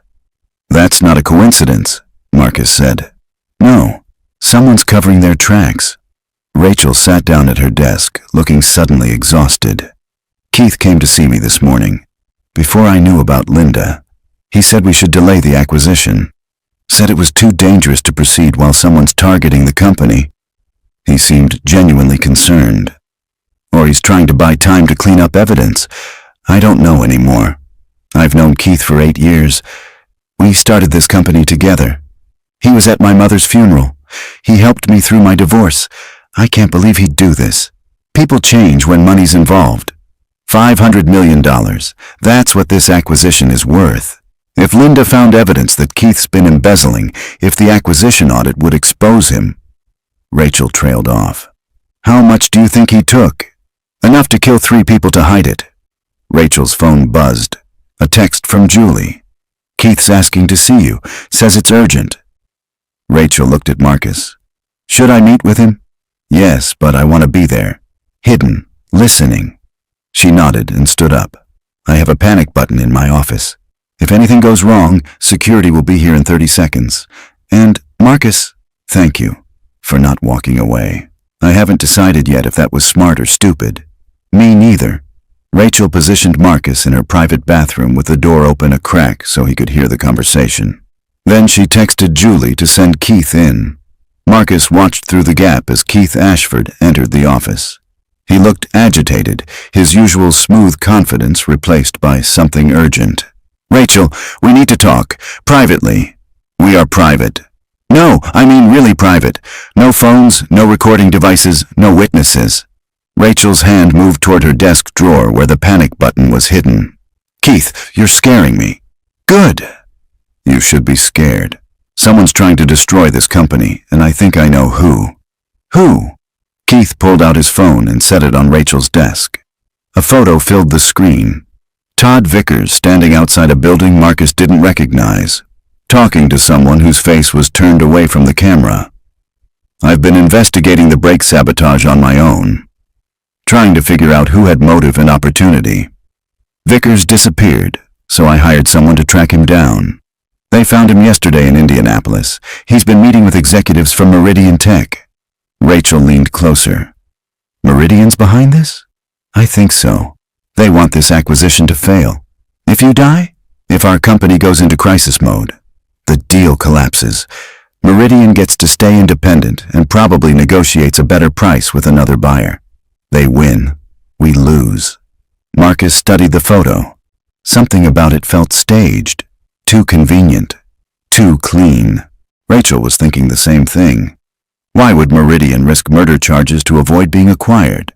"That's not a coincidence," Marcus said. "No, someone's covering their tracks." Rachel sat down at her desk, looking suddenly exhausted. "Keith came to see me this morning. Before I knew about Linda, he said we should delay the acquisition. Said it was too dangerous to proceed while someone's targeting the company. He seemed genuinely concerned. Or he's trying to buy time to clean up evidence. I don't know anymore. I've known Keith for 8 years. We started this company together. He was at my mother's funeral. He helped me through my divorce. I can't believe he'd do this. People change when money's involved. $500 million. That's what this acquisition is worth. If Linda found evidence that Keith's been embezzling, if the acquisition audit would expose him." Rachel trailed off. "How much do you think he took?" "Enough to kill 3 people to hide it." Rachel's phone buzzed. A text from Julie. "Keith's asking to see you. Says it's urgent." Rachel looked at Marcus. Should I meet with him? Yes, but I want to be there. Hidden, listening. She nodded and stood up. I have a panic button in my office. If anything goes wrong, security will be here in 30 seconds. And, Marcus, thank you for not walking away. I haven't decided yet if that was smart or stupid. Me neither. Rachel positioned Marcus in her private bathroom with the door open a crack so he could hear the conversation. Then she texted Julie to send Keith in. Marcus watched through the gap as Keith Ashford entered the office. He looked agitated, his usual smooth confidence replaced by something urgent. Rachel, we need to talk. Privately. We are private. No, I mean really private. No phones, no recording devices, no witnesses. Rachel's hand moved toward her desk drawer where the panic button was hidden. Keith, you're scaring me. Good. You should be scared. Someone's trying to destroy this company, and I think I know who. Who? Keith pulled out his phone and set it on Rachel's desk. A photo filled the screen. Todd Vickers standing outside a building Marcus didn't recognize, talking to someone whose face was turned away from the camera. I've been investigating the brake sabotage on my own, trying to figure out who had motive and opportunity. Vickers disappeared, so I hired someone to track him down. They found him yesterday in Indianapolis. He's been meeting with executives from Meridian Tech. Rachel leaned closer. Meridian's behind this? I think so. They want this acquisition to fail. If you die, if our company goes into crisis mode, the deal collapses. Meridian gets to stay independent and probably negotiates a better price with another buyer. They win. We lose. Marcus studied the photo. Something about it felt staged. Too convenient. Too clean. Rachel was thinking the same thing. Why would Meridian risk murder charges to avoid being acquired?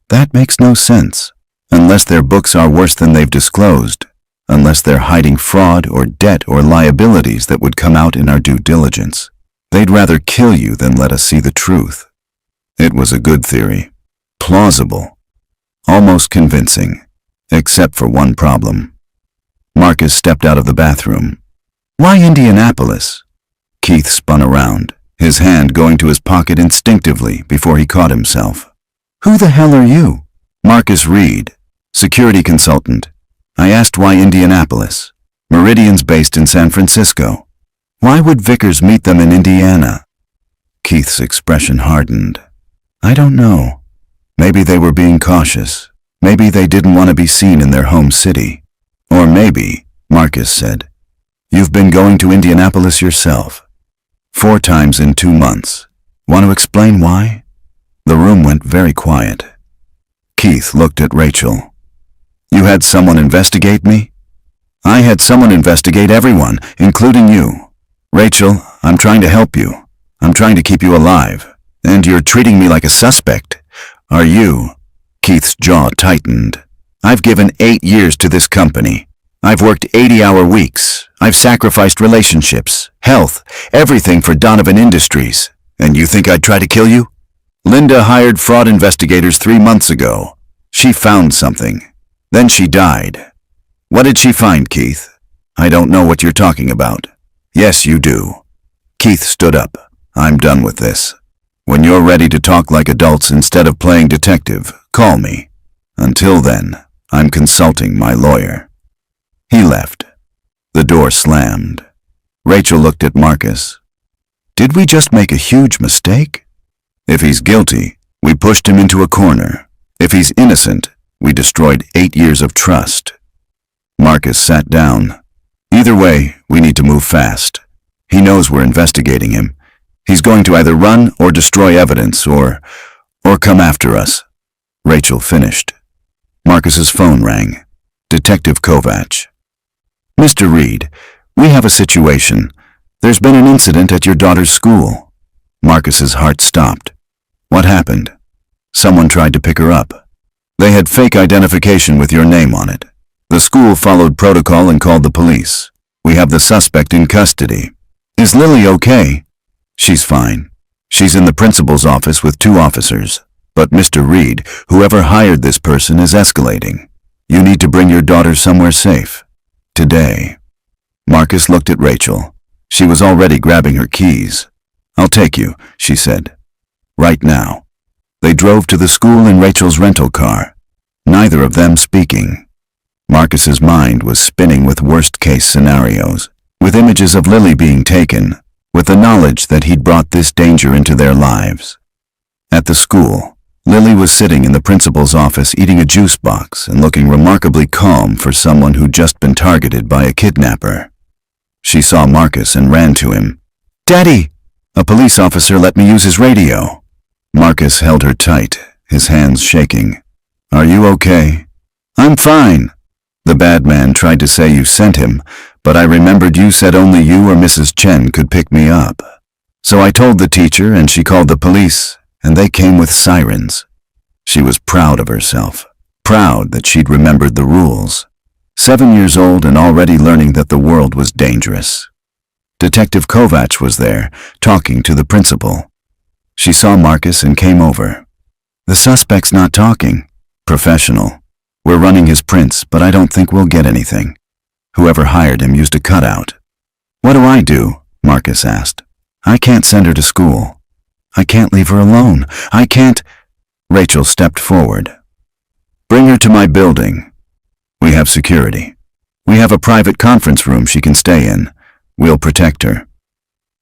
That makes no sense. Unless their books are worse than they've disclosed. Unless they're hiding fraud or debt or liabilities that would come out in our due diligence. They'd rather kill you than let us see the truth. It was a good theory. Plausible. Almost convincing. Except for one problem. Marcus stepped out of the bathroom. Why Indianapolis? Keith spun around, his hand going to his pocket instinctively before he caught himself. Who the hell are you? Marcus Reed, security consultant. I asked why Indianapolis. Meridian's based in San Francisco. Why would Vickers meet them in Indiana? Keith's expression hardened. I don't know. Maybe they were being cautious. Maybe they didn't want to be seen in their home city. Or maybe, Marcus said, you've been going to Indianapolis yourself. 4 times in 2 months. Want to explain why? The room went very quiet. Keith looked at Rachel. You had someone investigate me? I had someone investigate everyone, including you. Rachel, I'm trying to help you. I'm trying to keep you alive. And you're treating me like a suspect. Are you? Keith's jaw tightened. I've given 8 years to this company. I've worked 80-hour weeks. I've sacrificed relationships, health, everything for Donovan Industries. And you think I'd try to kill you? Linda hired fraud investigators 3 months ago. She found something. Then she died. What did she find, Keith? I don't know what you're talking about. Yes, you do. Keith stood up. I'm done with this. When you're ready to talk like adults instead of playing detective, call me. Until then, I'm consulting my lawyer. He left. The door slammed. Rachel looked at Marcus. Did we just make a huge mistake? If he's guilty, we pushed him into a corner. If he's innocent, we destroyed 8 years of trust. Marcus sat down. Either way, we need to move fast. He knows we're investigating him. He's going to either run or destroy evidence or come after us. Rachel finished. Marcus's phone rang. Detective Kovacs. Mr. Reed, we have a situation. There's been an incident at your daughter's school. Marcus's heart stopped. What happened? Someone tried to pick her up. They had fake identification with your name on it. The school followed protocol and called the police. We have the suspect in custody. Is Lily okay? She's fine. She's in the principal's office with 2 officers. But Mr. Reed, whoever hired this person is escalating. You need to bring your daughter somewhere safe. Today. Marcus looked at Rachel. She was already grabbing her keys. "I'll take you," she said. "Right now." They drove to the school in Rachel's rental car, neither of them speaking. Marcus's mind was spinning with worst-case scenarios, with images of Lily being taken, with the knowledge that he'd brought this danger into their lives. At the school, Lily was sitting in the principal's office eating a juice box and looking remarkably calm for someone who'd just been targeted by a kidnapper. She saw Marcus and ran to him. "Daddy! A police officer let me use his radio." Marcus held her tight, his hands shaking. "Are you okay?" "I'm fine." "The bad man tried to say you sent him, but I remembered you said only you or Mrs. Chen could pick me up. So I told the teacher and she called the police, and they came with sirens." She was proud of herself, proud that she'd remembered the rules. 7 years old and already learning that the world was dangerous. Detective Kovacs was there, talking to the principal. She saw Marcus and came over. "The suspect's not talking." "Professional. We're running his prints, but I don't think we'll get anything. Whoever hired him used a cutout." "What do I do?" Marcus asked. "I can't send her to school. I can't leave her alone. I can't—" Rachel stepped forward. "Bring her to my building. We have security. We have a private conference room she can stay in. We'll protect her."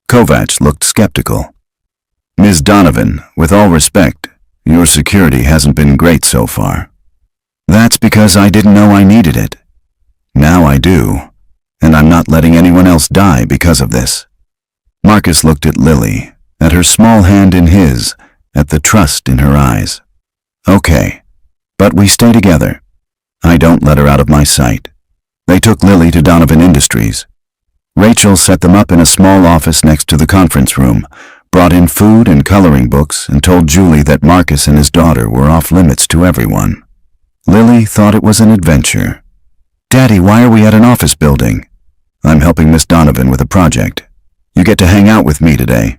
Kovacs looked skeptical. "Ms. Donovan, with all respect, your security hasn't been great so far." "That's because I didn't know I needed it. Now I do, and I'm not letting anyone else die because of this." Marcus looked at Lily, at her small hand in his, at the trust in her eyes. "Okay, but we stay together. I don't let her out of my sight." They took Lily to Donovan Industries. Rachel set them up in a small office next to the conference room, brought in food and coloring books, and told Julie that Marcus and his daughter were off limits to everyone. Lily thought it was an adventure. "Daddy, why are we at an office building?" "I'm helping Miss Donovan with a project. You get to hang out with me today.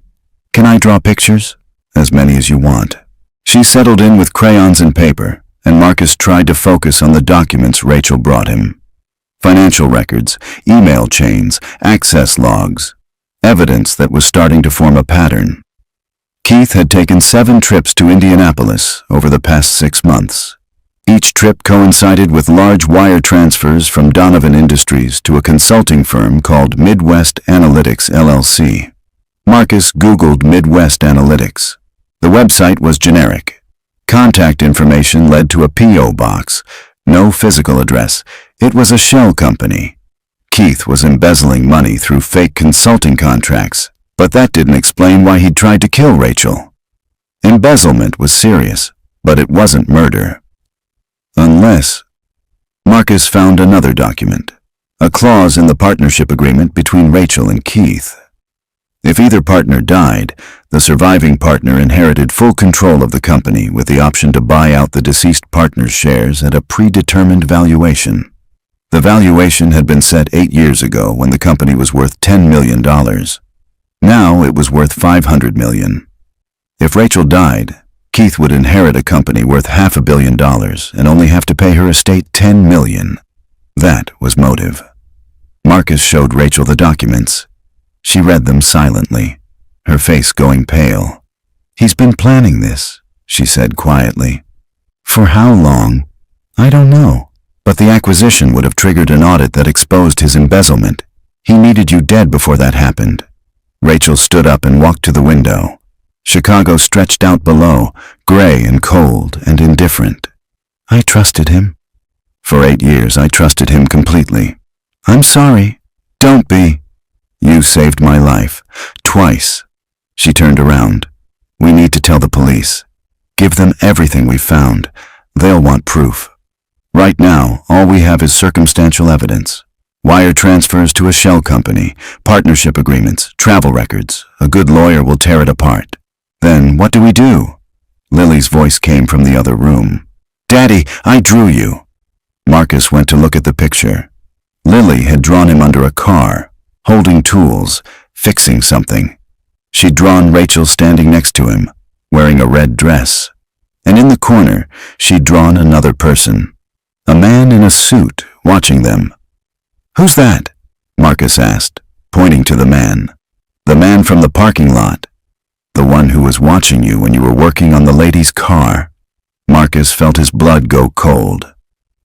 Can I draw pictures?" "As many as you want." She settled in with crayons and paper, and Marcus tried to focus on the documents Rachel brought him. Financial records, email chains, access logs, evidence that was starting to form a pattern. Keith had taken 7 trips to Indianapolis over the past 6 months. Each trip coincided with large wire transfers from Donovan Industries to a consulting firm called Midwest Analytics LLC. Marcus Googled Midwest Analytics. The website was generic. Contact information led to a P.O. box. No physical address. It was a shell company. Keith was embezzling money through fake consulting contracts, but that didn't explain why he'd tried to kill Rachel. Embezzlement was serious, but it wasn't murder. Unless... Marcus found another document, a clause in the partnership agreement between Rachel and Keith. If either partner died, the surviving partner inherited full control of the company with the option to buy out the deceased partner's shares at a predetermined valuation. The valuation had been set 8 years ago when the company was worth $10 million. Now it was worth $500 million. If Rachel died, Keith would inherit a company worth $500 million and only have to pay her estate $10 million. That was motive. Marcus showed Rachel the documents. She read them silently, her face going pale. "He's been planning this," she said quietly. "For how long? I don't know. But the acquisition would have triggered an audit that exposed his embezzlement. He needed you dead before that happened." Rachel stood up and walked to the window. Chicago stretched out below, gray and cold and indifferent. "I trusted him. For 8 years I trusted him completely." "I'm sorry." "Don't be. You saved my life. Twice." She turned around. "We need to tell the police. Give them everything we've found. They'll want proof. Right now, all we have is circumstantial evidence. Wire transfers to a shell company, partnership agreements, travel records. A good lawyer will tear it apart. Then what do we do?" Lily's voice came from the other room. "Daddy, I drew you." Marcus went to look at the picture. Lily had drawn him under a car, holding tools, fixing something. She'd drawn Rachel standing next to him, wearing a red dress. And in the corner, she'd drawn another person. A man in a suit, watching them. "Who's that?" Marcus asked, pointing to the man. "The man from the parking lot. The one who was watching you when you were working on the lady's car. Marcus felt his blood go cold.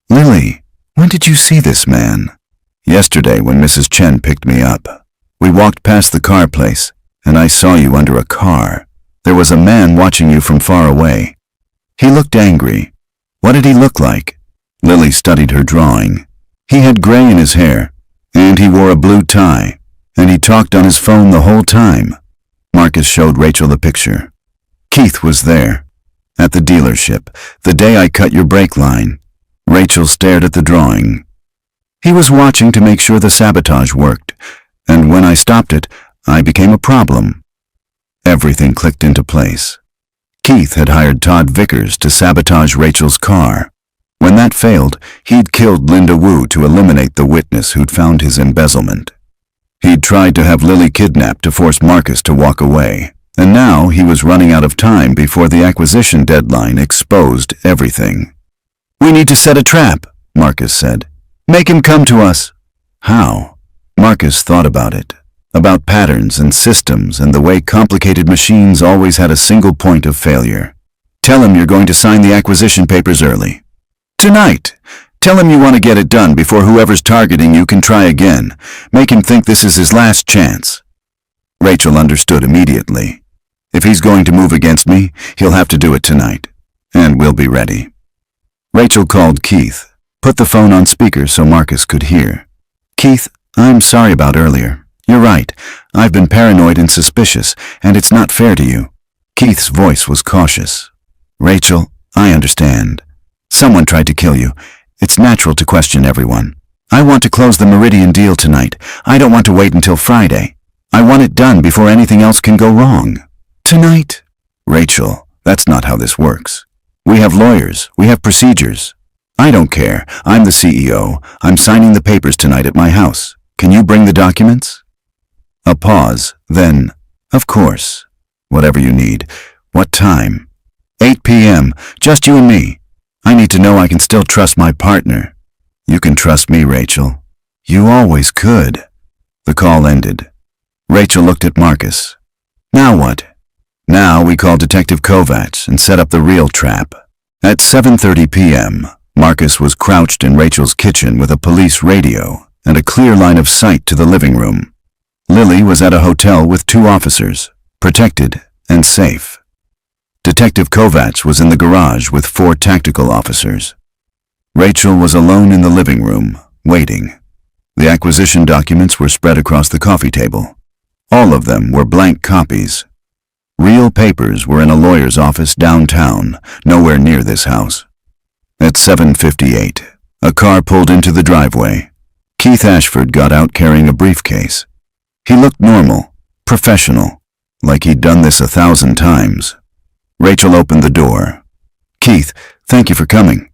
Lily, when did you see this man? Yesterday when Mrs. Chen picked me up. We walked past the car place, and I saw you under a car. There was a man watching you from far away. He looked angry. What did he look like? Lily studied her drawing. He had gray in his hair, and he wore a blue tie, and he talked on his phone the whole time. Marcus showed Rachel the picture. Keith was there, at the dealership, the day I cut your brake line. Rachel stared at the drawing. He was watching to make sure the sabotage worked, and when I stopped it, I became a problem. Everything clicked into place. Keith had hired Todd Vickers to sabotage Rachel's car. When that failed, he'd killed Linda Wu to eliminate the witness who'd found his embezzlement. He'd tried to have Lily kidnapped to force Marcus to walk away, and now he was running out of time before the acquisition deadline exposed everything. We need to set a trap, Marcus said. Make him come to us. How? Marcus thought about it, about patterns and systems and the way complicated machines always had a single point of failure. Tell him you're going to sign the acquisition papers early. Tonight. Tell him you want to get it done before whoever's targeting you can try again. Make him think this is his last chance. Rachel understood immediately. If he's going to move against me, he'll have to do it tonight, and we'll be ready. Rachel called Keith, put the phone on speaker so Marcus could hear. Keith, I'm sorry about earlier. You're right. I've been paranoid and suspicious, and it's not fair to you. Keith's voice was cautious. Rachel, I understand. Someone tried to kill you. It's natural to question everyone. I want to close the Meridian deal tonight. I don't want to wait until Friday. I want it done before anything else can go wrong. Tonight? Rachel, that's not how this works. We have lawyers. We have procedures. I don't care. I'm the CEO. I'm signing the papers tonight at my house. Can you bring the documents? A pause, then, of course. Whatever you need. What time? 8 p.m. Just you and me. I need to know I can still trust my partner. You can trust me, Rachel. You always could. The call ended. Rachel looked at Marcus. Now what? Now we call Detective Kovacs and set up the real trap. At 7:30 p.m., Marcus was crouched in Rachel's kitchen with a police radio and a clear line of sight to the living room. Lily was at a hotel with 2 officers, protected and safe. Detective Kovacs was in the garage with 4 tactical officers. Rachel was alone in the living room, waiting. The acquisition documents were spread across the coffee table. All of them were blank copies. Real papers were in a lawyer's office downtown, nowhere near this house. At 7:58, a car pulled into the driveway. Keith Ashford got out carrying a briefcase. He looked normal, professional, like he'd done this 1,000 times. Rachel opened the door. Keith, thank you for coming.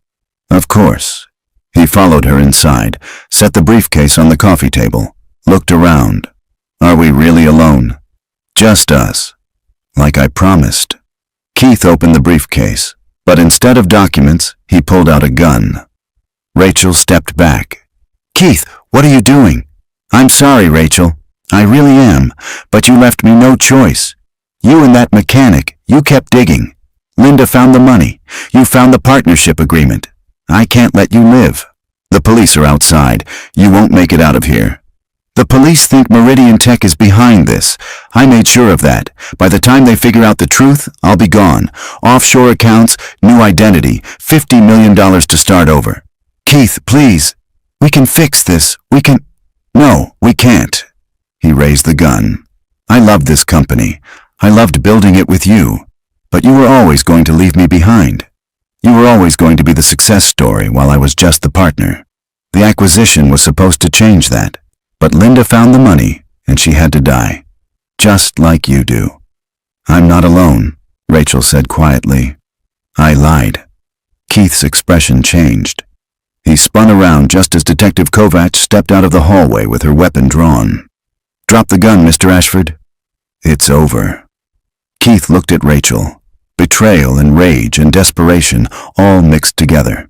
Of course. He followed her inside, set the briefcase on the coffee table, looked around. Are we really alone? Just us. Like I promised. Keith opened the briefcase, but instead of documents, he pulled out a gun. Rachel stepped back. Keith, what are you doing? I'm sorry, Rachel. I really am, but you left me no choice. You and that mechanic, you kept digging. Linda found the money. You found the partnership agreement. I can't let you live. The police are outside. You won't make it out of here. The police think Meridian Tech is behind this. I made sure of that. By the time they figure out the truth, I'll be gone. Offshore accounts, new identity, $50 million to start over. Keith, please. We can fix this. We can... No, we can't. He raised the gun. I loved this company. I loved building it with you. But you were always going to leave me behind. You were always going to be the success story while I was just the partner. The acquisition was supposed to change that. But Linda found the money, and she had to die. Just like you do. I'm not alone, Rachel said quietly. I lied. Keith's expression changed. He spun around just as Detective Kovacs stepped out of the hallway with her weapon drawn. Drop the gun, Mr. Ashford. It's over. Keith looked at Rachel. Betrayal and rage and desperation all mixed together.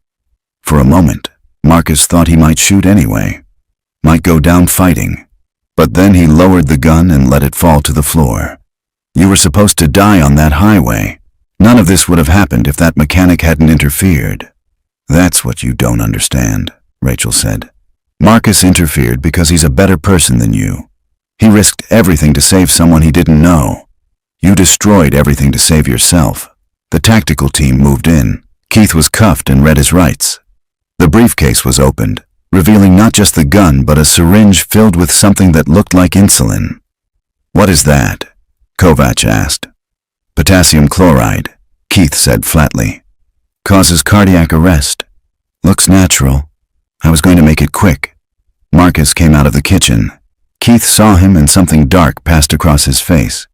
For a moment, Marcus thought he might shoot anyway. Might go down fighting. But then he lowered the gun and let it fall to the floor. You were supposed to die on that highway. None of this would have happened if that mechanic hadn't interfered. That's what you don't understand, Rachel said. Marcus interfered because he's a better person than you. He risked everything to save someone he didn't know. You destroyed everything to save yourself. The tactical team moved in. Keith was cuffed and read his rights. The briefcase was opened, revealing not just the gun but a syringe filled with something that looked like insulin. What is that? Kovac asked. Potassium chloride, Keith said flatly. Causes cardiac arrest. Looks natural. I was going to make it quick. Marcus came out of the kitchen. Keith saw him and something dark passed across his face.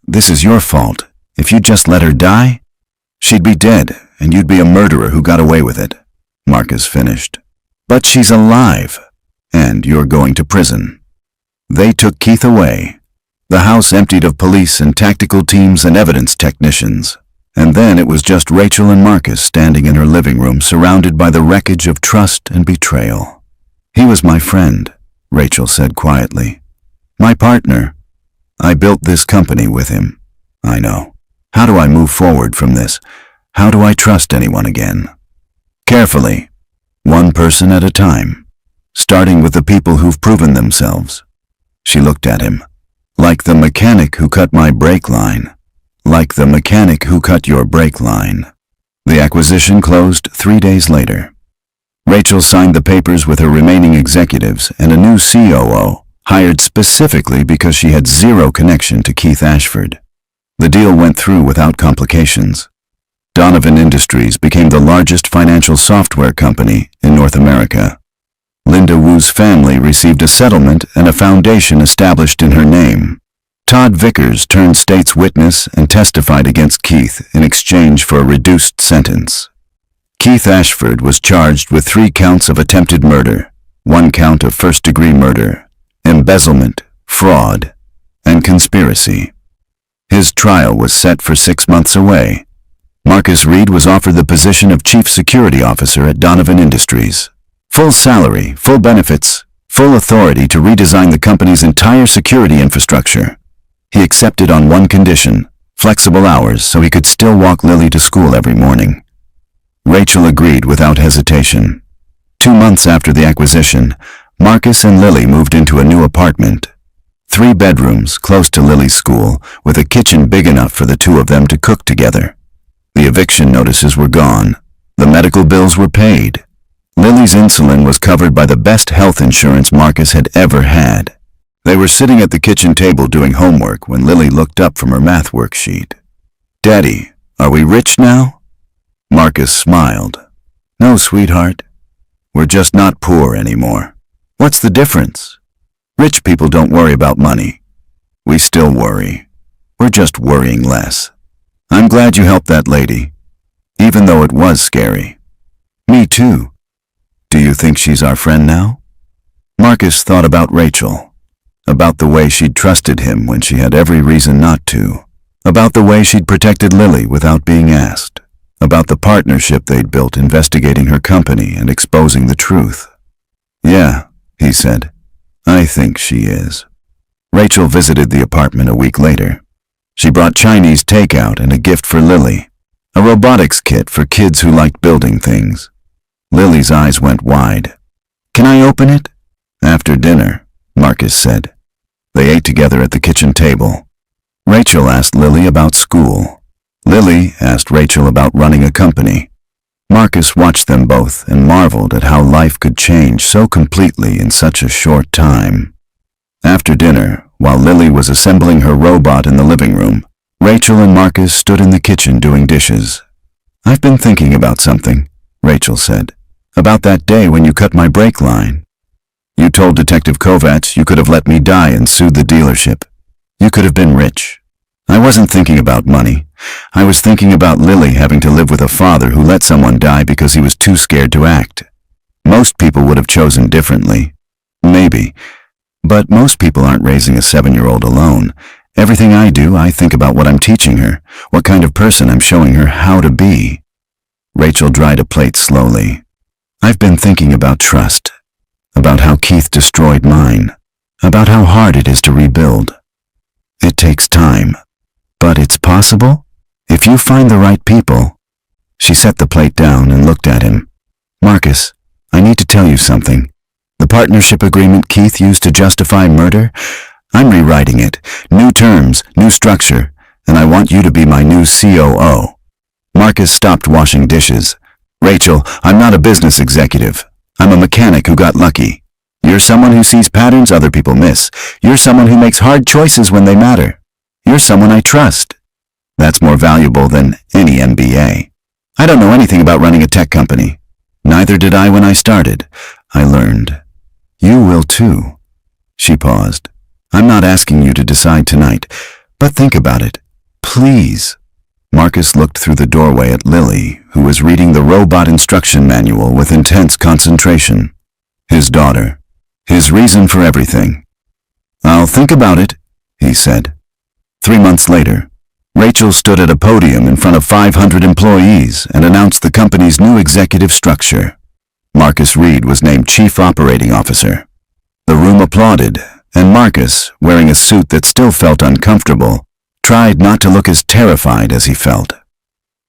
This is your fault. If you just let her die, she'd be dead and you'd be a murderer who got away with it, Marcus finished. But she's alive, and you're going to prison. They took Keith away. The house emptied of police and tactical teams and evidence technicians. And then it was just Rachel and Marcus standing in her living room surrounded by the wreckage of trust and betrayal. He was my friend, Rachel said quietly. My partner. I built this company with him. I know. How do I move forward from this? How do I trust anyone again? Carefully. One person at a time. Starting with the people who've proven themselves. She looked at him. Like the mechanic who cut my brake line. Like the mechanic who cut your brake line. The acquisition closed 3 days later. Rachel signed the papers with her remaining executives and a new COO, hired specifically because she had zero connection to Keith Ashford. The deal went through without complications. Donovan Industries became the largest financial software company in North America. Linda Wu's family received a settlement and a foundation established in her name. Todd Vickers turned state's witness and testified against Keith in exchange for a reduced sentence. Keith Ashford was charged with 3 counts of attempted murder, 1 count of first-degree murder, embezzlement, fraud, and conspiracy. His trial was set for 6 months away. Marcus Reed was offered the position of Chief Security Officer at Donovan Industries. Full salary, full benefits, full authority to redesign the company's entire security infrastructure. He accepted on one condition, flexible hours so he could still walk Lily to school every morning. Rachel agreed without hesitation. 2 months after the acquisition, Marcus and Lily moved into a new apartment. 3 bedrooms close to Lily's school, with a kitchen big enough for the 2 of them to cook together. The eviction notices were gone. The medical bills were paid. Lily's insulin was covered by the best health insurance Marcus had ever had. They were sitting at the kitchen table doing homework when Lily looked up from her math worksheet. Daddy, are we rich now? Marcus smiled. No, sweetheart. We're just not poor anymore. What's the difference? Rich people don't worry about money. We still worry. We're just worrying less. I'm glad you helped that lady, even though it was scary. Me too. Do you think she's our friend now? Marcus thought about Rachel, about the way she'd trusted him when she had every reason not to, about the way she'd protected Lily without being asked, about the partnership they'd built investigating her company and exposing the truth. Yeah, he said, I think she is. Rachel visited the apartment a week later. She brought Chinese takeout and a gift for Lily, a robotics kit for kids who liked building things. Lily's eyes went wide. Can I open it? After dinner, Marcus said. They ate together at the kitchen table. Rachel asked Lily about school. Lily asked Rachel about running a company. Marcus watched them both and marveled at how life could change so completely in such a short time. After dinner, while Lily was assembling her robot in the living room, Rachel and Marcus stood in the kitchen doing dishes. I've been thinking about something, Rachel said. About that day when you cut my brake line. You told Detective Kovac you could have let me die and sued the dealership. You could have been rich. I wasn't thinking about money. I was thinking about Lily having to live with a father who let someone die because he was too scared to act. Most people would have chosen differently. Maybe. But most people aren't raising a 7-year-old alone. Everything I do, I think about what I'm teaching her, what kind of person I'm showing her how to be. Rachel dried a plate slowly. I've been thinking about trust, about how Keith destroyed mine, about how hard it is to rebuild. It takes time. But it's possible? If you find the right people. She set the plate down and looked at him. Marcus, I need to tell you something. The partnership agreement Keith used to justify murder? I'm rewriting it. New terms, new structure, and I want you to be my new COO. Marcus stopped washing dishes. Rachel, I'm not a business executive. I'm a mechanic who got lucky. You're someone who sees patterns other people miss. You're someone who makes hard choices when they matter. You're someone I trust. That's more valuable than any MBA. I don't know anything about running a tech company. Neither did I when I started. I learned. You will too. She paused. I'm not asking you to decide tonight, but think about it. Please. Marcus looked through the doorway at Lily, who was reading the robot instruction manual with intense concentration. His daughter. His reason for everything. I'll think about it, he said. 3 months later, Rachel stood at a podium in front of 500 employees and announced the company's new executive structure. Marcus Reed was named Chief Operating Officer. The room applauded, and Marcus, wearing a suit that still felt uncomfortable, tried not to look as terrified as he felt.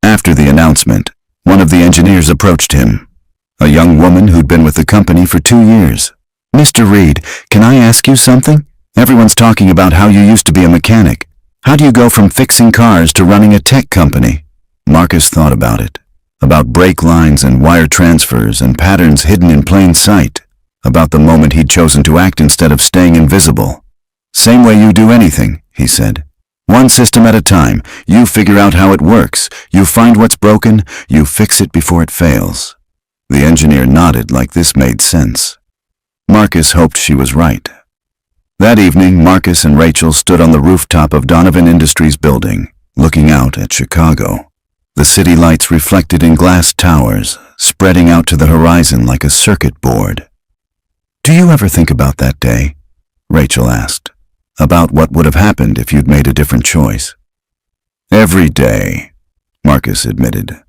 After the announcement, one of the engineers approached him, a young woman who'd been with the company for 2 years. Mr. Reed, can I ask you something? Everyone's talking about how you used to be a mechanic. How do you go from fixing cars to running a tech company? Marcus thought about it, about brake lines and wire transfers and patterns hidden in plain sight, about the moment he'd chosen to act instead of staying invisible. Same way you do anything, he said. One system at a time. You figure out how it works. You find what's broken. You fix it before it fails. The engineer nodded like this made sense. Marcus hoped she was right. That evening, Marcus and Rachel stood on the rooftop of Donovan Industries building, looking out at Chicago. The city lights reflected in glass towers, spreading out to the horizon like a circuit board. Do you ever think about that day? Rachel asked. About what would have happened if you'd made a different choice. Every day, Marcus admitted.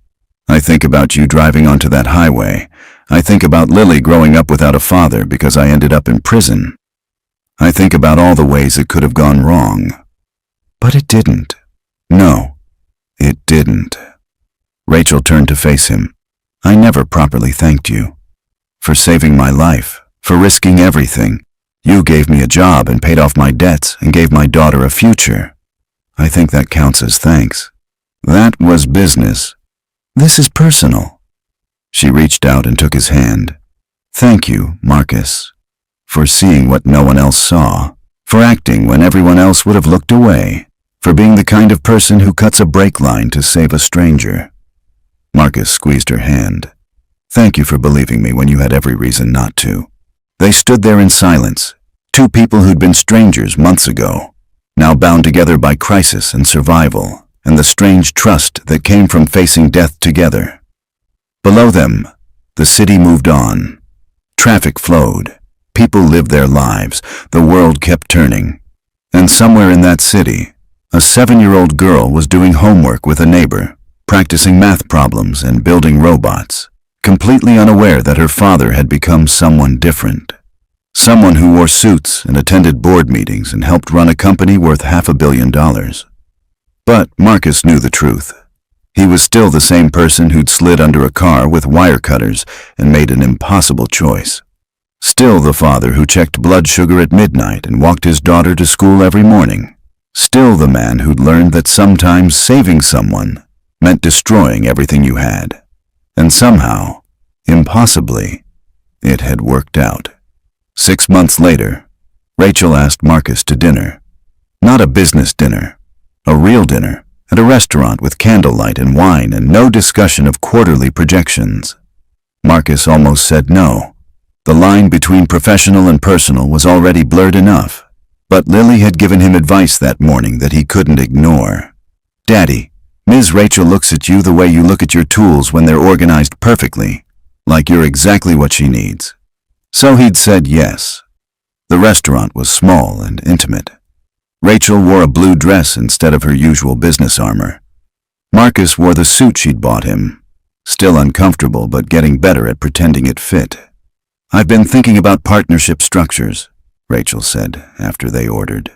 I think about you driving onto that highway. I think about Lily growing up without a father because I ended up in prison. I think about all the ways it could have gone wrong. But it didn't. No, it didn't. Rachel turned to face him. I never properly thanked you. For saving my life, for risking everything. You gave me a job and paid off my debts and gave my daughter a future. I think that counts as thanks. That was business. This is personal. She reached out and took his hand. Thank you, Marcus, for seeing what no one else saw, for acting when everyone else would have looked away, for being the kind of person who cuts a brake line to save a stranger. Marcus squeezed her hand. Thank you for believing me when you had every reason not to. They stood there in silence, two people who'd been strangers months ago, now bound together by crisis and survival, and the strange trust that came from facing death together. Below them, the city moved on. Traffic flowed. People lived their lives. The world kept turning. And somewhere in that city, a 7-year-old girl was doing homework with a neighbor, practicing math problems and building robots, completely unaware that her father had become someone different. Someone who wore suits and attended board meetings and helped run a company worth $500 million. But Marcus knew the truth. He was still the same person who'd slid under a car with wire cutters and made an impossible choice. Still the father who checked blood sugar at midnight and walked his daughter to school every morning. Still the man who'd learned that sometimes saving someone meant destroying everything you had. And somehow, impossibly, it had worked out. 6 months later, Rachel asked Marcus to dinner. Not a business dinner, a real dinner at a restaurant with candlelight and wine and no discussion of quarterly projections. Marcus almost said no. The line between professional and personal was already blurred enough, but Lily had given him advice that morning that he couldn't ignore. Daddy, Ms. Rachel looks at you the way you look at your tools when they're organized perfectly, like you're exactly what she needs. So he'd said yes. The restaurant was small and intimate. Rachel wore a blue dress instead of her usual business armor. Marcus wore the suit she'd bought him, still uncomfortable but getting better at pretending it fit. I've been thinking about partnership structures, Rachel said after they ordered.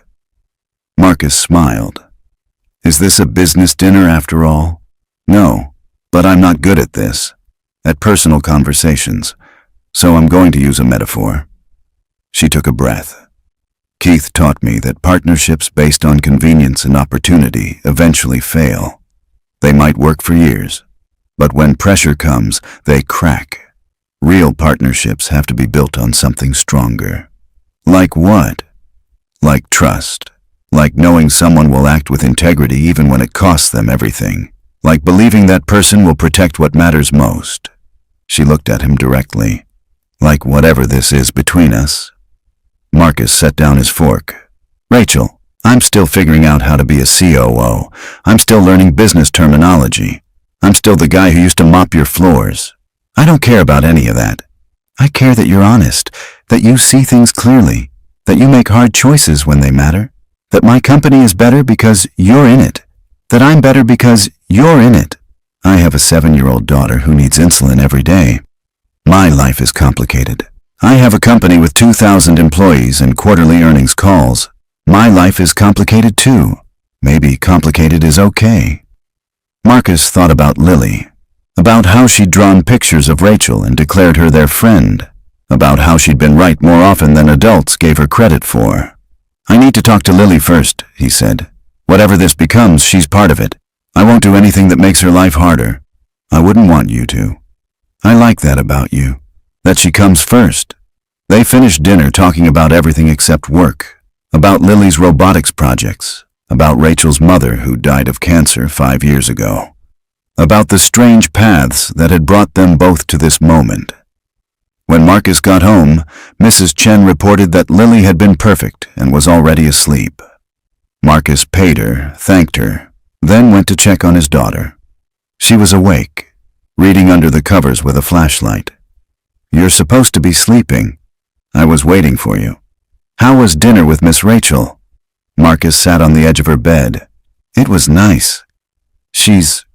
Marcus smiled. Is this a business dinner after all? No, but I'm not good at this, at personal conversations, so I'm going to use a metaphor. She took a breath. Keith taught me that partnerships based on convenience and opportunity eventually fail. They might work for years, but when pressure comes, they crack. Real partnerships have to be built on something stronger. Like what? Like trust. Like knowing someone will act with integrity even when it costs them everything. Like believing that person will protect what matters most. She looked at him directly. Like whatever this is between us. Marcus set down his fork. Rachel, I'm still figuring out how to be a COO. I'm still learning business terminology. I'm still the guy who used to mop your floors. I don't care about any of that. I care that you're honest, that you see things clearly, that you make hard choices when they matter, that my company is better because you're in it, that I'm better because you're in it. I have a 7-year-old daughter who needs insulin every day. My life is complicated. I have a company with 2,000 employees and quarterly earnings calls. My life is complicated too. Maybe complicated is okay. Marcus thought about Lily, about how she'd drawn pictures of Rachel and declared her their friend, about how she'd been right more often than adults gave her credit for. I need to talk to Lily first, he said. Whatever this becomes, she's part of it. I won't do anything that makes her life harder. I wouldn't want you to. I like that about you, that she comes first. They finished dinner talking about everything except work, about Lily's robotics projects, about Rachel's mother who died of cancer 5 years ago, about the strange paths that had brought them both to this moment. When Marcus got home, Mrs. Chen reported that Lily had been perfect and was already asleep. Marcus paid her, thanked her, then went to check on his daughter. She was awake, reading under the covers with a flashlight. You're supposed to be sleeping. I was waiting for you. How was dinner with Miss Rachel? Marcus sat on the edge of her bed. It was nice. She's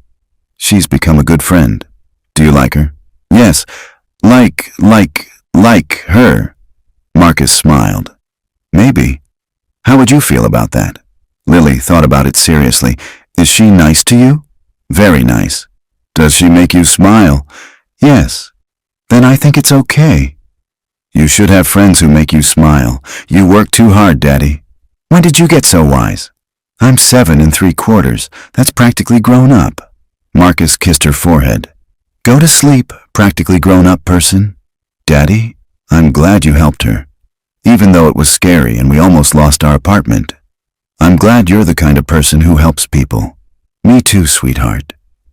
become a good friend. Do you like her? Yes. Like her. Marcus smiled. Maybe. How would you feel about that? Lily thought about it seriously. Is she nice to you? Very nice. Does she make you smile? Yes. Then I think it's okay. You should have friends who make you smile. You work too hard, Daddy. When did you get so wise? I'm 7 3/4. That's practically grown up. Marcus kissed her forehead. Go to sleep, practically grown-up person. Daddy, I'm glad you helped her, even though it was scary and we almost lost our apartment. I'm glad you're the kind of person who helps people. Me too, sweetheart.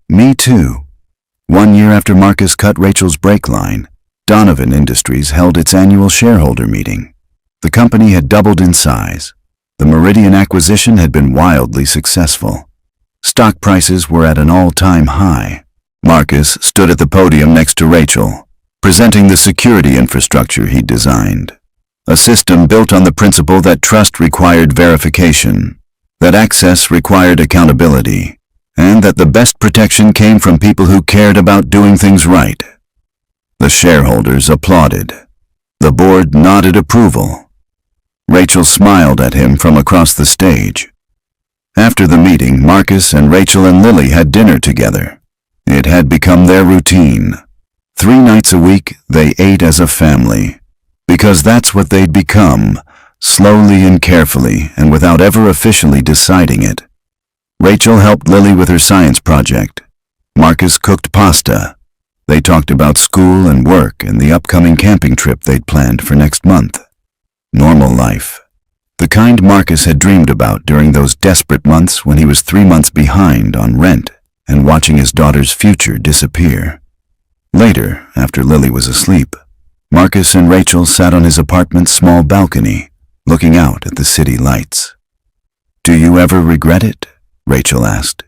Me too. 1 year after Marcus cut Rachel's brake line, Donovan Industries held its annual shareholder meeting. The company had doubled in size. The Meridian acquisition had been wildly successful. Stock prices were at an all-time high. Marcus stood at the podium next to Rachel, presenting the security infrastructure he'd designed. A system built on the principle that trust required verification, that access required accountability, and that the best protection came from people who cared about doing things right. The shareholders applauded. The board nodded approval. Rachel smiled at him from across the stage. After the meeting, Marcus and Rachel and Lily had dinner together. It had become their routine. 3 nights a week, they ate as a family. Because that's what they'd become, slowly and carefully, and without ever officially deciding it. Rachel helped Lily with her science project. Marcus cooked pasta. They talked about school and work and the upcoming camping trip they'd planned for next month. Normal life. The kind Marcus had dreamed about during those desperate months when he was 3 months behind on rent and watching his daughter's future disappear. Later, after Lily was asleep, Marcus and Rachel sat on his apartment's small balcony, looking out at the city lights. Do you ever regret it? Rachel asked.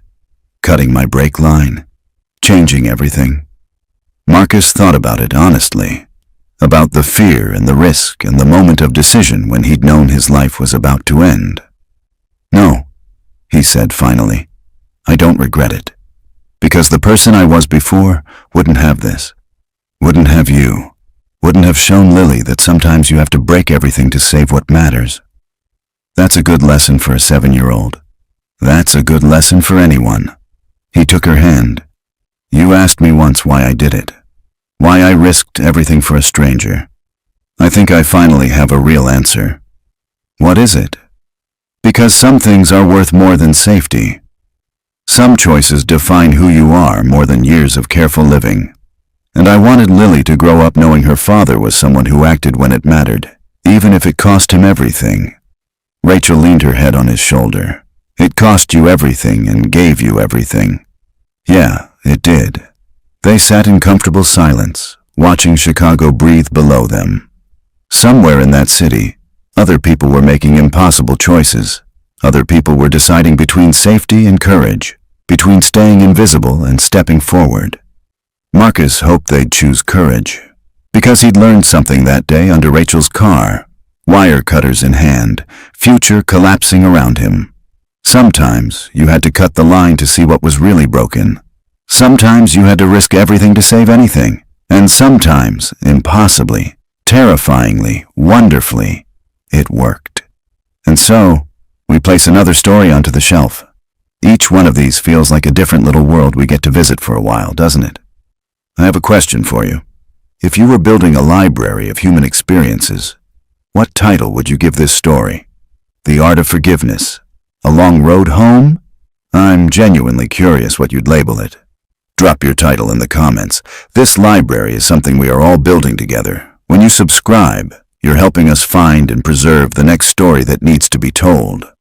Cutting my brake line, changing everything. Marcus thought about it honestly, about the fear and the risk and the moment of decision when he'd known his life was about to end. No, he said finally, I don't regret it. Because the person I was before wouldn't have this, wouldn't have you, wouldn't have shown Lily that sometimes you have to break everything to save what matters. That's a good lesson for a 7-year-old. That's a good lesson for anyone. He took her hand. You asked me once why I did it. Why I risked everything for a stranger. I think I finally have a real answer. What is it? Because some things are worth more than safety. Some choices define who you are more than years of careful living. And I wanted Lily to grow up knowing her father was someone who acted when it mattered, even if it cost him everything. Rachel leaned her head on his shoulder. It cost you everything and gave you everything. Yeah, it did. They sat in comfortable silence, watching Chicago breathe below them. Somewhere in that city, other people were making impossible choices. Other people were deciding between safety and courage, between staying invisible and stepping forward. Marcus hoped they'd choose courage, because he'd learned something that day under Rachel's car, wire cutters in hand, future collapsing around him. Sometimes you had to cut the line to see what was really broken. Sometimes you had to risk everything to save anything, and sometimes, impossibly, terrifyingly, wonderfully, it worked. And so, we place another story onto the shelf. Each one of these feels like a different little world we get to visit for a while, doesn't it? I have a question for you. If you were building a library of human experiences, what title would you give this story? The Art of Forgiveness? A Long Road Home? I'm genuinely curious what you'd label it. Drop your title in the comments. This library is something we are all building together. When you subscribe, you're helping us find and preserve the next story that needs to be told.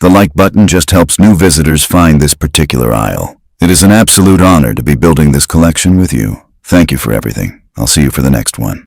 The like button just helps new visitors find this particular aisle. It is an absolute honor to be building this collection with you. Thank you for everything. I'll see you for the next one.